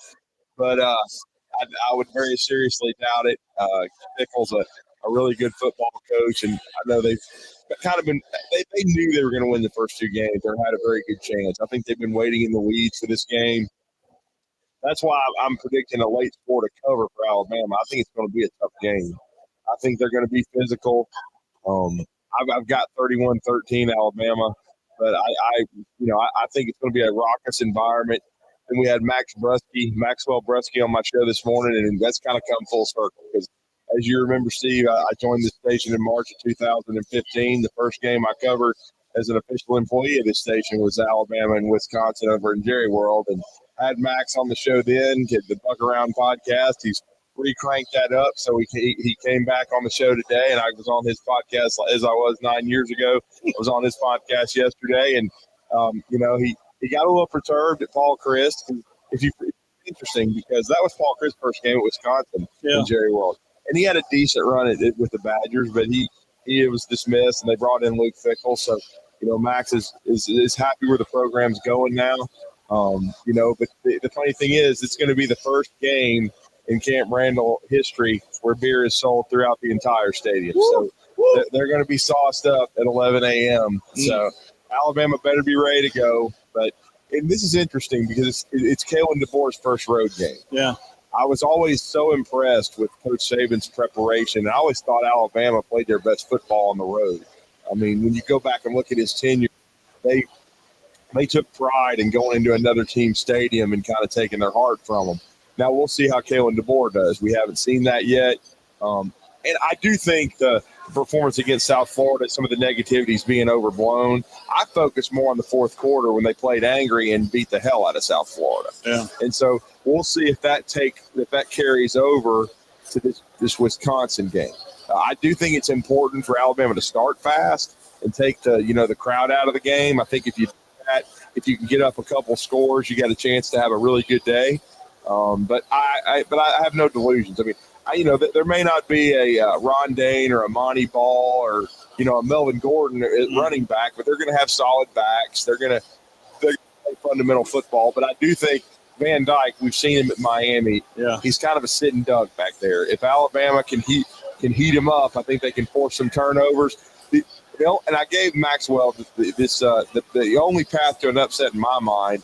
But I would very seriously doubt it. Fickell's a really good football coach, and I know they've kind of been – they knew they were going to win the first two games. They had a very good chance. I think they've been waiting in the weeds for this game. That's why I'm predicting a late score to cover for Alabama. I think it's going to be a tough game. I think they're going to be physical. I've got 31-13 Alabama, but I think it's going to be a raucous environment. And we had Maxwell Brusky on my show this morning, and that's kind of come full circle because, as you remember, Steve, I joined this station in March of 2015. The first game I covered as an official employee of this station was Alabama and Wisconsin over in Jerry World, and I had Max on the show then, did the Buck Around podcast. He's re-cranked that up, so he came back on the show today, and I was on his podcast as I was 9 years ago. I was on his podcast yesterday, and he got a little perturbed at Paul Christ. It's interesting because that was Paul Christ's first game at Wisconsin in Jerry World, and he had a decent run at it with the Badgers, but he was dismissed, and they brought in Luke Fickell. So Max is happy where the program's going now. But the funny thing is, it's going to be the first game in Camp Randall history where beer is sold throughout the entire stadium. So they're going to be sauced up at 11 a.m. So Alabama better be ready to go. And this is interesting because it's Kalen DeBoer's first road game. Yeah. I was always so impressed with Coach Saban's preparation. I always thought Alabama played their best football on the road. I mean, when you go back and look at his tenure, they took pride in going into another team's stadium and kind of taking their heart from them. Now, we'll see how Kalen DeBoer does. We haven't seen that yet. And I do think the performance against South Florida, some of the negativity is being overblown. I focus more on the fourth quarter when they played angry and beat the hell out of South Florida. Yeah. And so we'll see if that carries over to this Wisconsin game. I do think it's important for Alabama to start fast and take the crowd out of the game. I think if you do that, if you can get up a couple scores, you got a chance to have a really good day. But I have no delusions. I mean, there may not be a Ron Dane or a Monty Ball or a Melvin Gordon running back, but they're going to have solid backs. They're going to play fundamental football. But I do think Van Dyke, we've seen him at Miami. Yeah. He's kind of a sitting duck back there. If Alabama can heat him up, I think they can force some turnovers. And I gave Maxwell the only path to an upset in my mind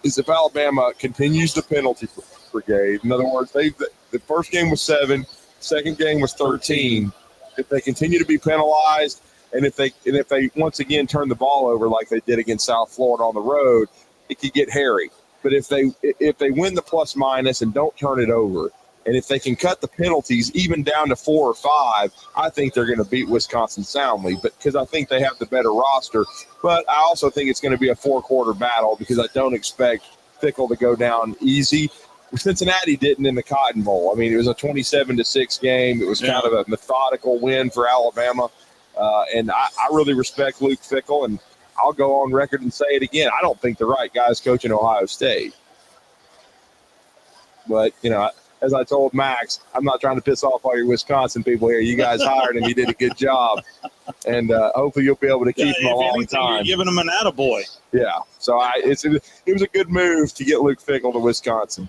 is if Alabama continues the penalty brigade. In other words, the first game was 7, second game was 13. If they continue to be penalized, and if they once again turn the ball over like they did against South Florida on the road, it could get hairy. But if they win the plus minus and don't turn it over, and if they can cut the penalties even down to 4 or 5, I think they're going to beat Wisconsin soundly. But because I think they have the better roster, but I also think it's going to be a 4-quarter battle because I don't expect Fickle to go down easy. Cincinnati didn't in the Cotton Bowl. I mean, it was a 27-6 game. It was kind of a methodical win for Alabama, and I really respect Luke Fickle, and I'll go on record and say it again. I don't think the right guy's coaching Ohio State. But, as I told Max, I'm not trying to piss off all your Wisconsin people here. You guys hired him. You did a good job. And hopefully you'll be able to keep him a long time. You're giving him an attaboy. Yeah. So it was a good move to get Luke Fickle to Wisconsin.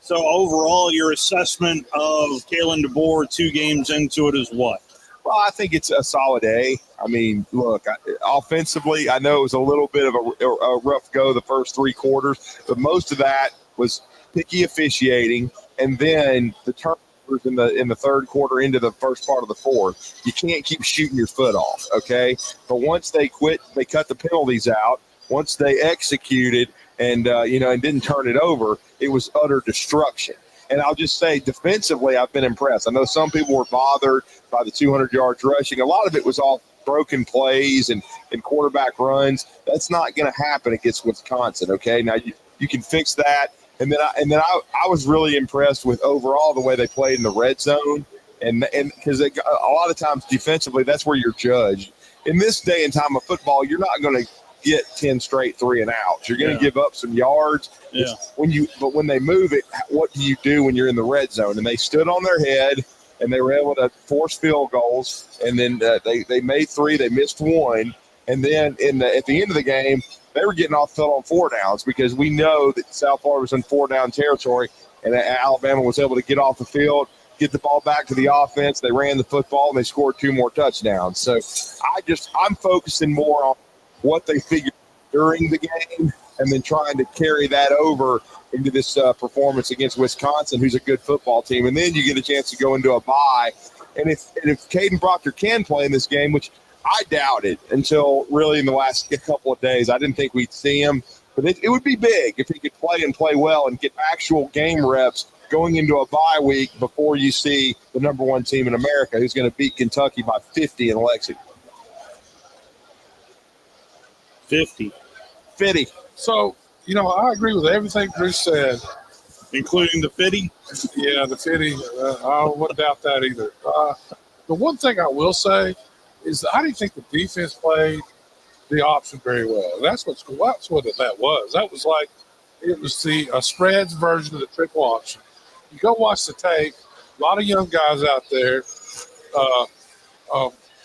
So overall, your assessment of Kalen DeBoer 2 games into it is what? Well, I think it's a solid A. I mean, look, offensively, I know it was a little bit of a rough go the first 3 quarters, but most of that was picky officiating, and then the turnovers in the third quarter into the first part of the fourth. You can't keep shooting your foot off, okay? But once they quit, they cut the penalties out. Once they executed and and didn't turn it over, it was utter destruction. And I'll just say, defensively, I've been impressed. I know some people were bothered by the 200 yards rushing. A lot of it was all broken plays and quarterback runs. That's not going to happen against Wisconsin, okay? Now, you can fix that. And then I was really impressed with overall the way they played in the red zone. And because a lot of times defensively, that's where you're judged. In this day and time of football, you're not going to get 10 straight 3 and outs. You're going to give up some yards. Yeah. But when they move it, what do you do when you're in the red zone? And they stood on their head, and they were able to force field goals. And then they made 3, they missed 1, and then at the end of the game, they were getting off the field on 4 downs because we know that South Florida was in 4-down territory, and Alabama was able to get off the field, get the ball back to the offense. They ran the football, and they scored 2 more touchdowns. So I'm focusing more on what they figured during the game and then trying to carry that over into this performance against Wisconsin, who's a good football team. And then you get a chance to go into a bye. And if Caden Proctor can play in this game, which I doubted until really in the last couple of days, I didn't think we'd see him. But it would be big if he could play and play well and get actual game reps going into a bye week before you see the number 1 team in America who's going to beat Kentucky by 50 in Lexington. 50. So, I agree with everything Bruce said. Including the 50? Yeah, the 50. I wouldn't doubt that either. The one thing I will say is that I didn't think the defense played the option very well. That's what that was. That was like it was the spreads version of the triple option. You go watch the tape. A lot of young guys out there.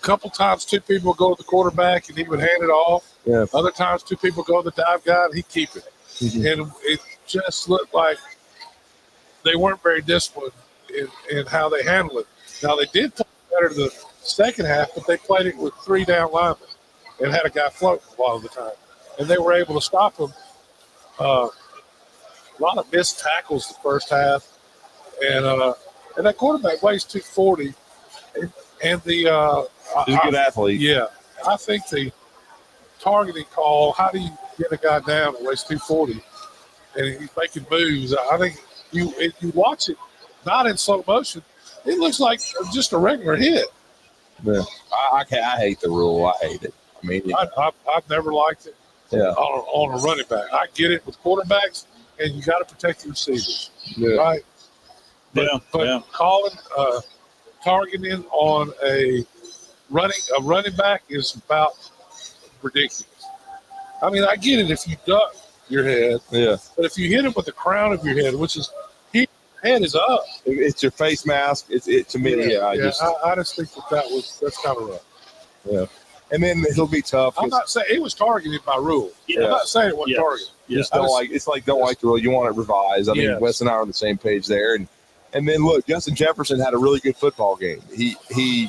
Couple times 2 people go to the quarterback and he would hand it off. Yeah. Other times 2 people go to the dive guy and he'd keep it. Mm-hmm. And it just looked like they weren't very disciplined in how they handled it. Now, they did play better the second half, but they played it with 3 down linemen and had a guy floating a lot of the time. And they were able to stop them. A lot of missed tackles the first half. And that quarterback weighs 240. And he's a good athlete. Yeah. I think the targeting call, how do you get a guy down that weighs 240 and he's making moves? I think if you watch it, not in slow motion, it looks like just a regular hit. Yeah. I hate the rule. I hate it. I mean, I've never liked it. Yeah. On a running back. I get it with quarterbacks, and you got to protect the receivers. Yeah. Right? But calling targeting on a running back is about ridiculous. I mean, I get it if you duck your head. Yeah. But if you hit it with the crown of your head, which is head is up. It's your face mask. To me. Yeah. I just think that's kind of rough. Yeah. And then it'll be tough. I'm not saying it was targeted by rule. Yeah. I'm not saying it wasn't targeted. Just don't like the rule. You want it revised. I mean, Yes. Wes and I are on the same page there. And then look, Justin Jefferson had a really good football game. He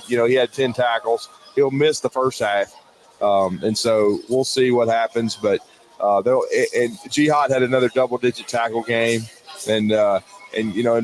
had 10 tackles. He'll miss the first half, and so we'll see what happens. But and Jihad had another double-digit tackle game, and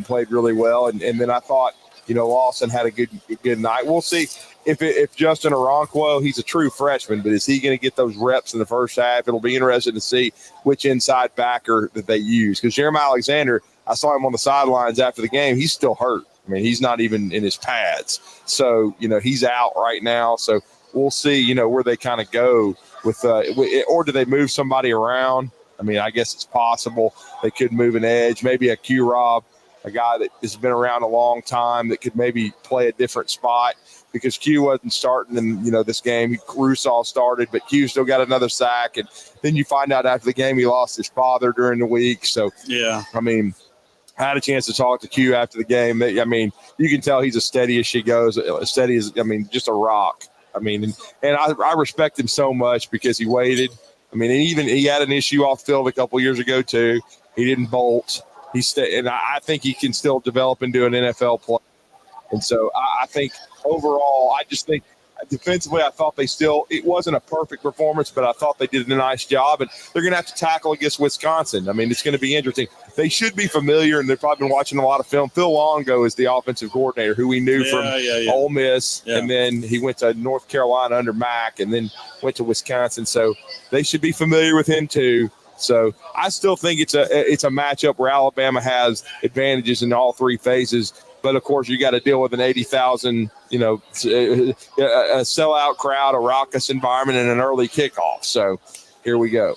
played really well. And then I thought Lawson had a good night. We'll see if Justin Oronquo, he's a true freshman, but is he going to get those reps in the first half? It'll be interesting to see which inside backer that they use, because Jeremiah Alexander, I saw him on the sidelines after the game. He's still hurt. I mean, he's not even in his pads. So, he's out right now. So we'll see, where they kind of go with or do they move somebody around? I mean, I guess it's possible they could move an edge, maybe a Q-Rob, a guy that has been around a long time that could maybe play a different spot, because Q wasn't starting in, this game. Russaw started, but Q still got another sack. And then you find out after the game he lost his father during the week. So, yeah, I mean, I had a chance to talk to Q after the game. I mean, you can tell he's as steady as she goes, steady as, just a rock. I mean, and I respect him so much because he waited. I mean, he had an issue off field a couple years ago too. He didn't bolt. And I think he can still develop into an NFL player. And so I think overall, I just think defensively, I thought it wasn't a perfect performance, but I thought they did a nice job. And they're going to have to tackle against Wisconsin. I mean, it's going to be interesting. They should be familiar, and they've probably been watching a lot of film. Phil Longo is the offensive coordinator, who we knew from Ole Miss. Yeah. And then he went to North Carolina under Mack, and then went to Wisconsin. So they should be familiar with him too. So I still think it's a matchup where Alabama has advantages in all three phases. But, of course, you got to deal with an 80,000, a sellout crowd, a raucous environment, and an early kickoff. So here we go.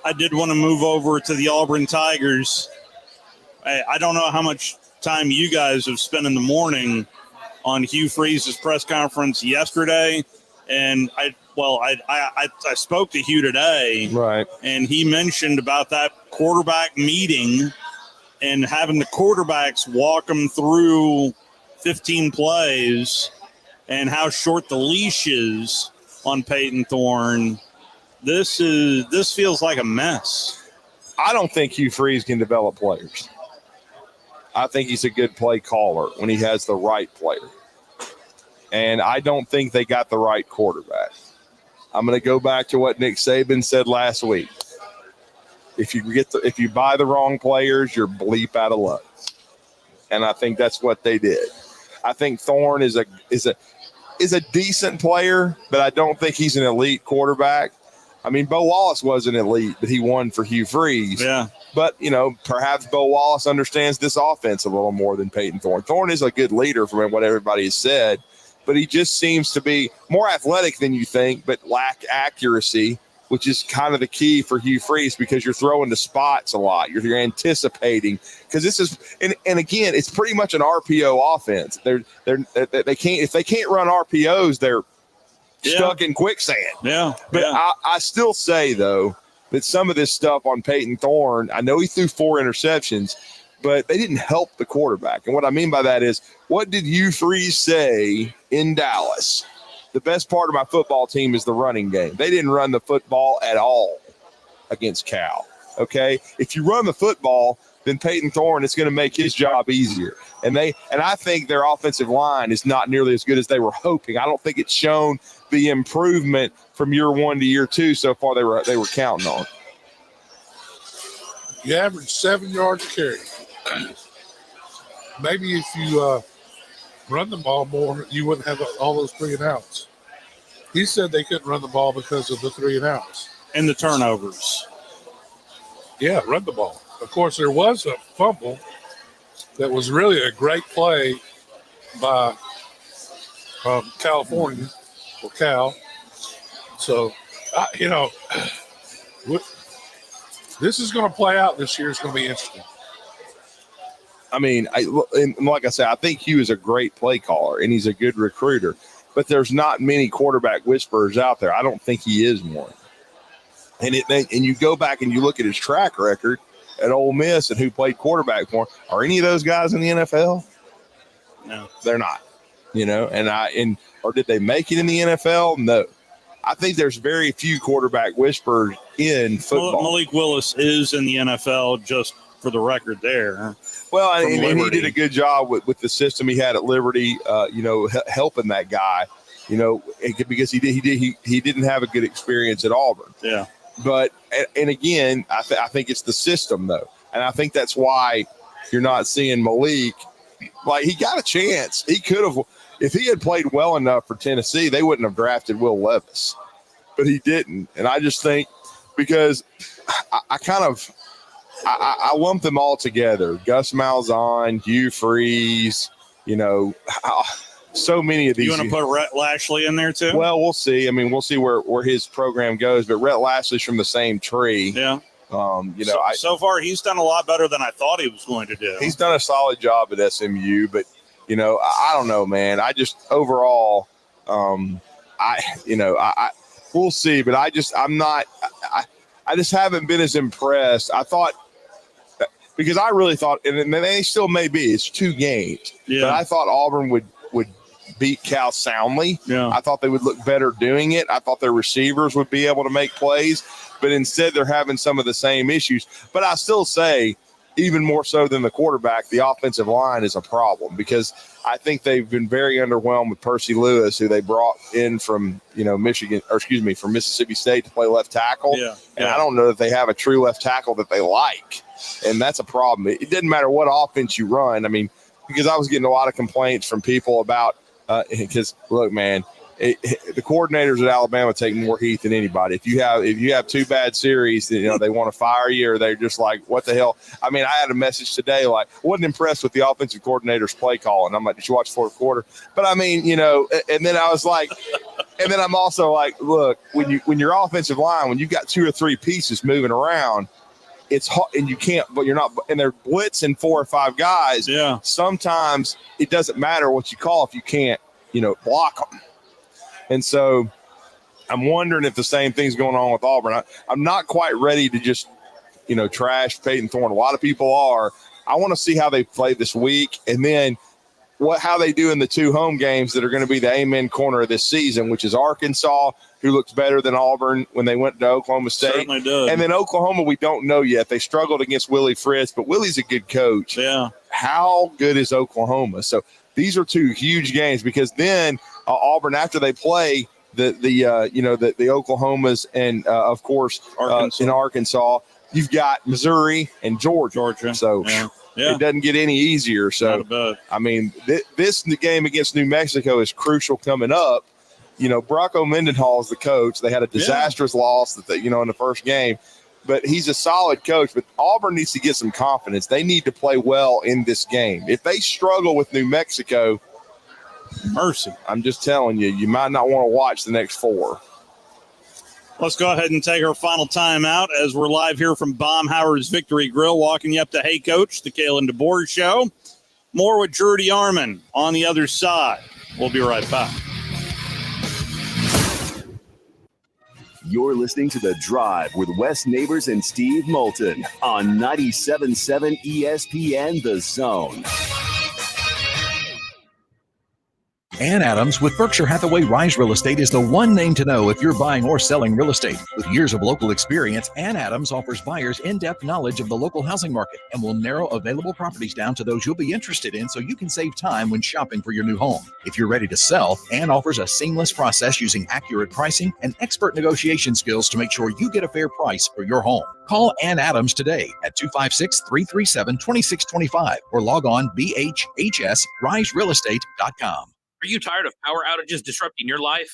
I did want to move over to the Auburn Tigers. I don't know how much time you guys have spent in the morning on Hugh Freeze's press conference yesterday. And I spoke to Hugh today. Right. And he mentioned about that quarterback meeting and having the quarterbacks walk them through 15 plays and how short the leash is on Peyton Thorne. This feels like a mess. I don't think Hugh Freeze can develop players. I think he's a good play caller when he has the right player. And I don't think they got the right quarterback. I'm going to go back to what Nick Saban said last week. If you buy the wrong players, you're bleep out of luck. And I think that's what they did. I think Thorne is a decent player, but I don't think he's an elite quarterback. I mean, Bo Wallace was an elite, but he won for Hugh Freeze. Yeah. But, perhaps Bo Wallace understands this offense a little more than Peyton Thorne. Thorne is a good leader from what everybody has said, but he just seems to be more athletic than you think, but lack accuracy, which is kind of the key for Hugh Freeze, because you're throwing to spots a lot. You're anticipating, because this is, and again, it's pretty much an RPO offense. They can't, if they can't run RPOs, they're stuck in quicksand. Yeah. But I still say though that some of this stuff on Peyton Thorne, I know he threw 4 interceptions, but they didn't help the quarterback. And what I mean by that is, what did Hugh Freeze say in Dallas? The best part of my football team is the running game. They didn't run the football at all against Cal. Okay. If you run the football, then Peyton Thorne is going to make his job easier. And I think their offensive line is not nearly as good as they were hoping. I don't think it's shown the improvement from year 1 to year 2 so far they were counting on. You average 7 yards a carry. Maybe if you run the ball more, you wouldn't have all those 3 and outs. He said they couldn't run the ball because of the 3 and outs. And the turnovers. Yeah, run the ball. Of course, there was a fumble that was really a great play by California, or Cal. So, this is going to play out this year. It's going to be interesting. I mean, like I said, I think Hugh is a great play caller and he's a good recruiter, but there's not many quarterback whisperers out there. I don't think he is one. And you go back and you look at his track record at Ole Miss and who played quarterback for him. Are any of those guys in the NFL? No, they're not. or did they make it in the NFL? No. I think there's very few quarterback whisperers in football. Malik Willis is in the NFL, just for the record there. Well, and he did a good job with the system he had at Liberty, helping that guy, because he didn't have a good experience at Auburn. Yeah. But, and again, I think it's the system, though. And I think that's why you're not seeing Malik. Like, he got a chance. He could have. If he had played well enough for Tennessee, they wouldn't have drafted Will Levis, but he didn't. And I just think because I lump them all together. Gus Malzahn, Hugh Freeze, so many of these. You want to put Rhett Lashley in there too? Well, we'll see. I mean, we'll see where his program goes, but Rhett Lashley's from the same tree. Yeah. So far he's done a lot better than I thought he was going to do. He's done a solid job at SMU, but I don't know, man. I just overall, we'll see, but I just haven't been as impressed. I thought, because I really thought, and they still may be, it's 2 games, but I thought Auburn would beat Cal soundly. Yeah. I thought they would look better doing it. I thought their receivers would be able to make plays, but instead they're having some of the same issues. But I still say, even more so than the quarterback, the offensive line is a problem, because I think they've been very underwhelmed with Percy Lewis, who they brought in from, from Mississippi State to play left tackle. Yeah. And I don't know that they have a true left tackle that they like. And that's a problem. It doesn't matter what offense you run. I mean, because I was getting a lot of complaints from people about, because look, man, the coordinators at Alabama take more heat than anybody. If you have 2 bad series, they want to fire you, or they're just like, what the hell? I mean, I had a message today, like, wasn't impressed with the offensive coordinator's play call. And I'm like, did you watch the 4th quarter? But I mean, and then I was like, and then I'm also like, look, when your offensive line, when you've got 2 or 3 pieces moving around, it's hard, and you can't, but you're not, and they're blitzing 4 or 5 guys. Yeah. Sometimes it doesn't matter what you call if you can't, block them. And so I'm wondering if the same thing's going on with Auburn. I'm not quite ready to just, trash Peyton Thorne. A lot of people are. I want to see how they play this week, and then how they do in the 2 home games that are going to be the amen corner of this season, which is Arkansas, who looks better than Auburn when they went to Oklahoma State. Certainly did. And then Oklahoma, we don't know yet. They struggled against Willie Fritz, but Willie's a good coach. Yeah. How good is Oklahoma? So these are 2 huge games, because then Auburn, after they play the Oklahomas and of course in Arkansas, you've got Missouri and Georgia. So it doesn't get any easier. So I mean, this game against New Mexico is crucial coming up. Bronco Mendenhall is the coach. They had a disastrous loss in the first game, but he's a solid coach. But Auburn needs to get some confidence. They need to play well in this game. If they struggle with New Mexico, mercy, I'm just telling you, you might not want to watch the next 4. Let's go ahead and take our final time out as we're live here from Baumhower's Victory Grill, walking you up to Hey Coach, the Kalen DeBoer Show. More with Drew DeArmond on the other side. We'll be right back. You're listening to The Drive with Wes Neighbors and Steve Moulton on 97.7 ESPN The Zone. Ann Adams with Berkshire Hathaway Rise Real Estate is the one name to know if you're buying or selling real estate. With years of local experience, Ann Adams offers buyers in-depth knowledge of the local housing market and will narrow available properties down to those you'll be interested in so you can save time when shopping for your new home. If you're ready to sell, Ann offers a seamless process using accurate pricing and expert negotiation skills to make sure you get a fair price for your home. Call Ann Adams today at 256-337-2625 or log on bhhsriserealestate.com. Are you tired of power outages disrupting your life?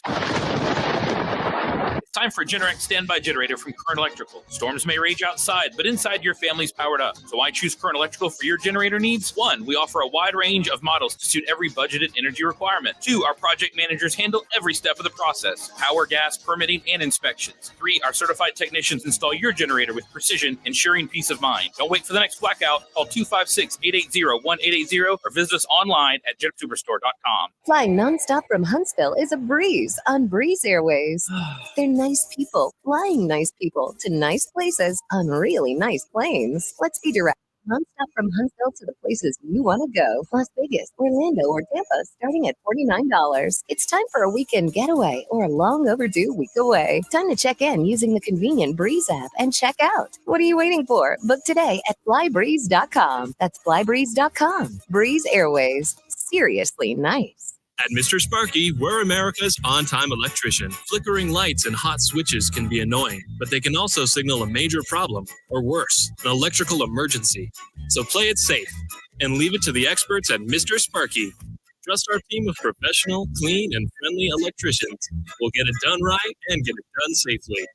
It's time for a Generac standby generator from Current Electrical. Storms may rage outside, but inside your family's powered up. So why choose Current Electrical for your generator needs? 1, we offer a wide range of models to suit every budgeted energy requirement. 2, our project managers handle every step of the process: power, gas, permitting, and inspections. 3, our certified technicians install your generator with precision, ensuring peace of mind. Don't wait for the next blackout. Call 256-880-1880 or visit us online at jetsuperstore.com. Flying nonstop from Huntsville is a breeze on Breeze Airways. They're nice people flying nice people to nice places on really nice planes. Let's be direct. Nonstop from Huntsville to the places you want to go. Las Vegas, Orlando, or Tampa, starting at $49. It's time for a weekend getaway or a long overdue week away. Time to check in using the convenient Breeze app and check out. What are you waiting for? Book today at flybreeze.com. That's flybreeze.com. Breeze Airways. Seriously nice. At Mr. Sparky, we're America's on-time electrician. Flickering lights and hot switches can be annoying, but they can also signal a major problem, or worse, an electrical emergency. So play it safe and leave it to the experts at Mr. Sparky. Trust our team of professional, clean, and friendly electricians. We'll get it done right and get it done safely.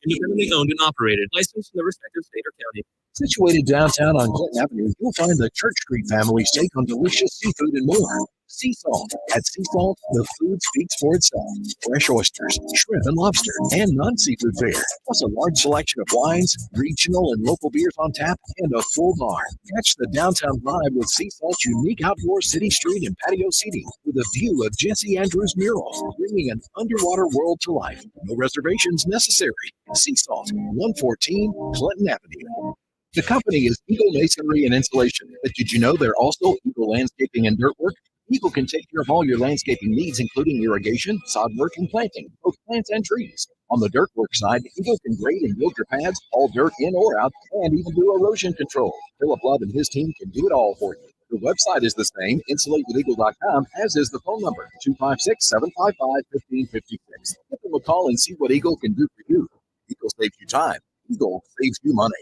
Independently owned and operated, licensed in the respective state or county. Situated downtown on Clinton Avenue, you'll find the Church Street family's take on delicious seafood and more. Sea Salt. At Sea Salt, the food speaks for itself. Fresh oysters, shrimp and lobster, and non-seafood fare. Plus a large selection of wines, regional and local beers on tap, and a full bar. Catch the downtown vibe with Sea Salt's unique outdoor city street and patio seating with a view of Jesse Andrews' mural, bringing an underwater world to life. No reservations necessary. Sea Salt, 114 Clinton Avenue. The company is Eagle Masonry and Installation. But did you know they're also Eagle Landscaping and Dirt Work? Eagle can take care of all your landscaping needs, including irrigation, sod work, and planting, both plants and trees. On the dirt work side, Eagle can grade and build your pads, haul dirt in or out, and even do erosion control. Philip Love and his team can do it all for you. The website is the same, insulatewitheagle.com, as is the phone number, 256-755-1556. Give them a call and see what Eagle can do for you. Eagle saves you time. Eagle saves you money.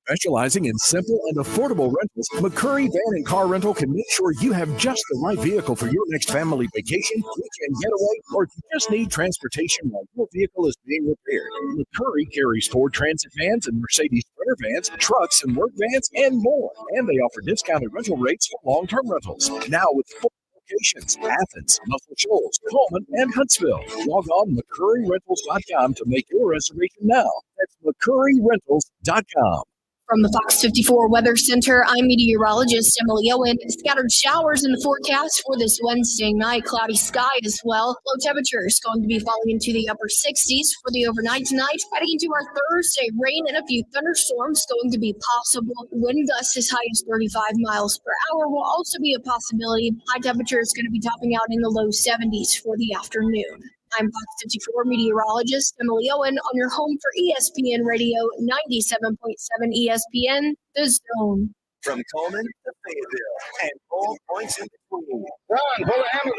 Specializing in simple and affordable rentals, McCurry Van and Car Rental can make sure you have just the right vehicle for your next family vacation, weekend getaway, or if you just need transportation while your vehicle is being repaired. McCurry carries Ford Transit vans and Mercedes Sprinter vans, trucks and work vans, and more. And they offer discounted rental rates for long-term rentals. Now with 4 locations, Athens, Muscle Shoals, Coleman, and Huntsville. Log on McCurryRentals.com to make your reservation now. That's McCurryRentals.com. From the Fox 54 Weather Center, I'm meteorologist Emily Owen. Scattered showers in the forecast for this Wednesday night. Cloudy sky as well. Low temperatures going to be falling into the upper 60s for the overnight tonight. Heading into our Thursday, rain and a few thunderstorms going to be possible. Wind gusts as high as 35 miles per hour will also be a possibility. High temperatures going to be topping out in the low 70s for the afternoon. I'm Fox 54 meteorologist Emily Owen on your home for ESPN Radio 97.7 ESPN, The Zone. From Coleman to Fayetteville and all points in between. Run, pull the hammer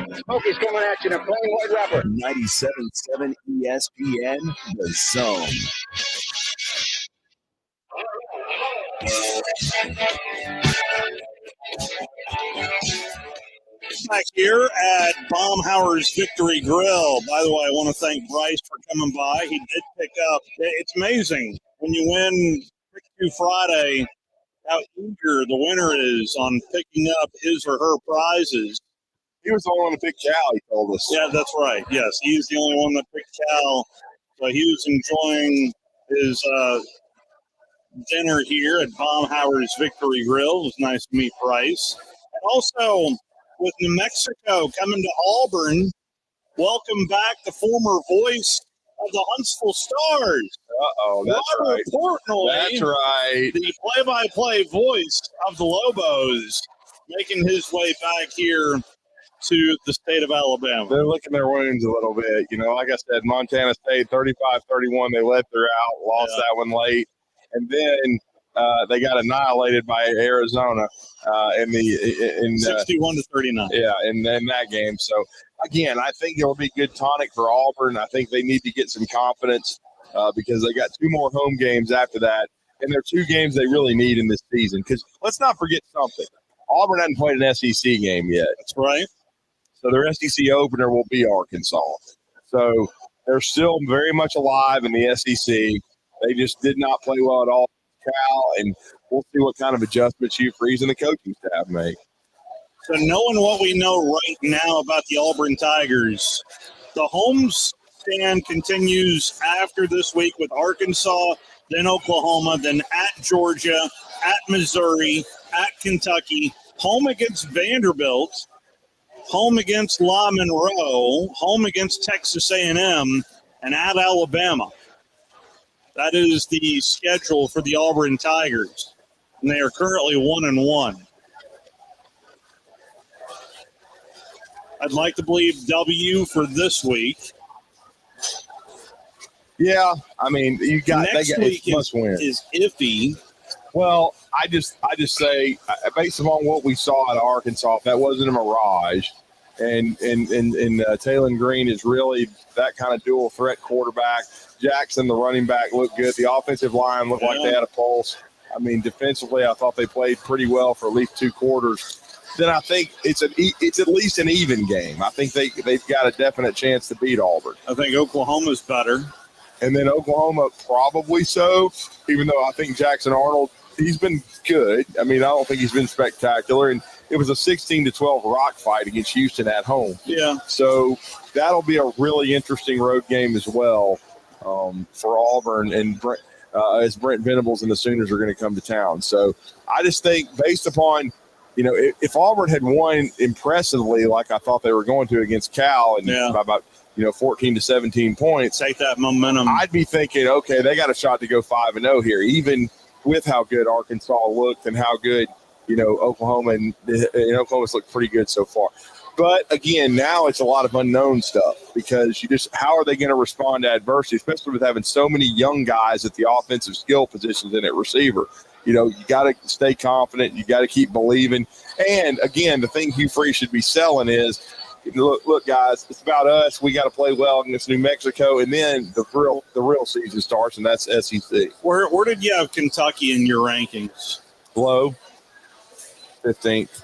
back. Smokey's coming at you in a plain white wrapper. 97.7 ESPN, The Zone. Back here at Baumhower's Victory Grill. By the way, I want to thank Bryce for coming by. He did pick up. It's amazing when you win Pick 2 Friday how eager the winner is on picking up his or her prizes. He was the only one to pick Cal, he told us. Yeah, that's right. Yes, he's the only one that picked Cal. So he was enjoying his dinner here at Baumhower's Victory Grill. It was nice to meet Bryce. And also, with New Mexico coming to Auburn, welcome back the former voice of the Huntsville Stars. Uh-oh, that's Robert right. Portnoy, That's right. the play-by-play voice of the Lobos, making his way back here to the state of Alabama. They're licking their wounds a little bit. You know, like I said, Montana State 35-31, they led throughout, lost that one late. And then they got annihilated by Arizona in 61-39. Yeah, in that game. So again, I think it will be good tonic for Auburn. I think they need to get some confidence because they got 2 more home games after that, and they're 2 games they really need in this season. Because let's not forget something: Auburn hasn't played an SEC game yet. That's right. So their SEC opener will be Arkansas. So they're still very much alive in the SEC. They just did not play well at all. Cal, and we'll see what kind of adjustments Hugh Freeze and the coaching staff make. So knowing what we know right now about the Auburn Tigers, the home stand continues after this week with Arkansas, then Oklahoma, then at Georgia, at Missouri, at Kentucky, home against Vanderbilt, home against La Monroe, home against Texas A&M, and at Alabama. That is the schedule for the Auburn Tigers, and they are currently 1-1. I'd like to believe W for this week. Yeah, I mean, Next week must win. is iffy. Well, I just say, based upon what we saw at Arkansas, if that wasn't a mirage, and Taylor Green is really that kind of dual threat quarterback. Jackson, the running back, looked good. The offensive line looked like they had a pulse. I mean, defensively, I thought they played pretty well for at least 2 quarters. Then I think it's at least an even game. I think they've got a definite chance to beat Auburn. I think Oklahoma's better. And then Oklahoma probably so, even though I think Jackson Arnold, he's been good. I mean, I don't think he's been spectacular. And it was a 16-12 rock fight against Houston at home. Yeah. So that'll be a really interesting road game as well for Auburn and as Brent Venables and the Sooners are going to come to town. So I just think based upon, if Auburn had won impressively like I thought they were going to against Cal and by about 14 to 17 points. Take that momentum. I'd be thinking, okay, they got a shot to go 5-0 here, even with how good Arkansas looked and how good, Oklahoma and Oklahoma's looked pretty good so far. But again, now it's a lot of unknown stuff because how are they going to respond to adversity, especially with having so many young guys at the offensive skill positions and at receiver. You got to stay confident. You got to keep believing. And again, the thing Hugh Freeze should be selling is, look, guys, it's about us. We got to play well against New Mexico, and then the real season starts, and that's SEC. Where did you have Kentucky in your rankings? Low, 15th.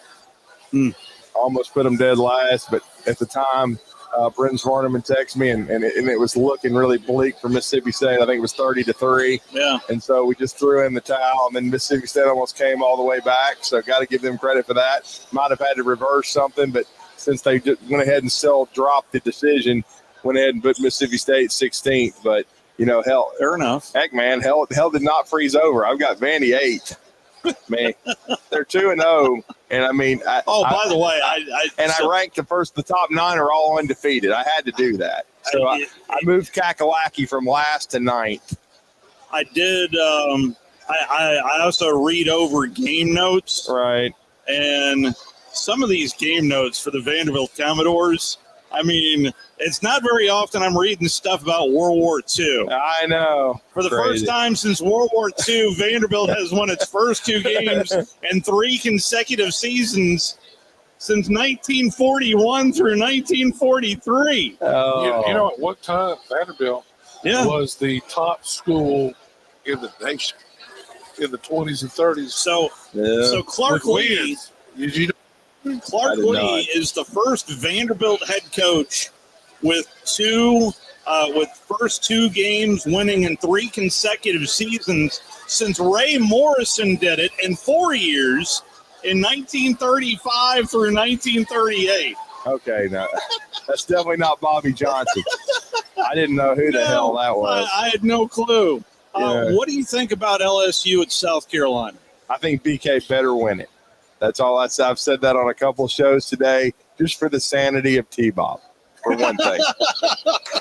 Almost put them dead last, but at the time, Brendan Varnerman texted me, and it was looking really bleak for Mississippi State. I think it was 30-3. Yeah. And so we just threw in the towel, and then Mississippi State almost came all the way back. So got to give them credit for that. Might have had to reverse something, but since they went ahead and dropped the decision, went ahead and put Mississippi State 16th. But, hell. Fair enough. Heck, man, hell did not freeze over. I've got Vandy 8. Man, they're 2-0. And, I mean. By the way, I ranked the top 9 are all undefeated. I had to do that. So I moved Kakalaki from last to 9th. I did. I also read over game notes. Right. And some of these game notes for the Vanderbilt Commodores, I mean, it's not very often I'm reading stuff about World War II. I know. For the first time since World War II, Vanderbilt has won its first 2 games in 3 consecutive seasons since 1941 through 1943. Oh. You know, at one time, Vanderbilt was the top school in the nation in the 20s and 30s. So Clark Lee, Clark Lee is the first Vanderbilt head coach with first 2 games winning in 3 consecutive seasons since Ray Morrison did it in 4 years in 1935 through 1938. Okay, no, that's definitely not Bobby Johnson. I didn't know who the hell that was. I had no clue. What do you think about LSU at South Carolina? I think BK better win it. That's all. I've said that on a couple of shows today, just for the sanity of T-Bob, for one thing.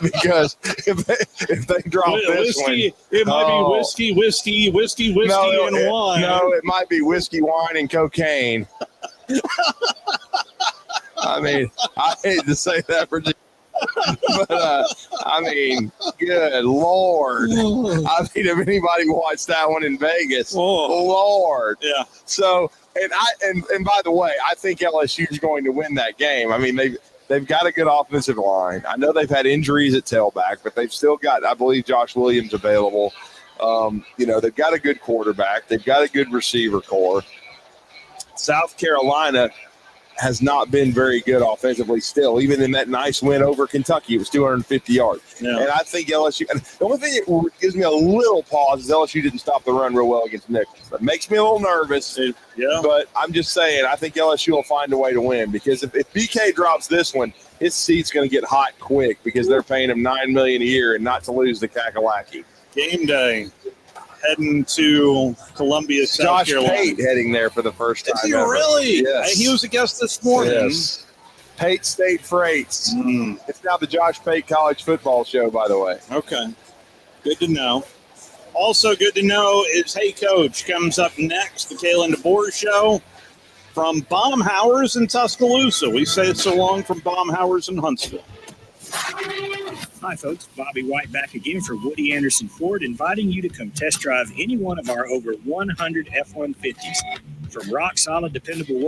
Because if they drop this one, it might be whiskey, and wine. No, it might be whiskey, wine, and cocaine. I mean, I hate to say that, Virginia. But I mean, good Lord! I mean, if anybody watched that one in Vegas, Lord, yeah. So, and by the way, I think LSU is going to win that game. I mean, they've got a good offensive line. I know they've had injuries at tailback, but they've still got, I believe, Josh Williams available. They've got a good quarterback. They've got a good receiver core. South Carolina has not been very good offensively still. Even in that nice win over Kentucky, it was 250 yards. Yeah. And I think LSU – and the only thing that gives me a little pause is LSU didn't stop the run real well against Nichols. That makes me a little nervous. Yeah. But I'm just saying, I think LSU will find a way to win because if BK drops this one, his seat's going to get hot quick because they're paying him $9 million a year and not to lose the Kakalaki. Game day. Heading to Columbia, South Carolina. Josh Pate heading there for the first time. Is he really? Yes. He was a guest this morning. Yes. Pate State Freights. It's now the Josh Pate College Football Show, by the way. Okay. Good to know. Also good to know is Hey Coach comes up next, the Kalen DeBoer Show from Baumhower's in Tuscaloosa. We say it so long from Baumhower's in Huntsville. Hi, folks. Bobby White back again for Woody Anderson Ford, inviting you to come test drive any one of our over 100 F-150s. From rock-solid, dependable work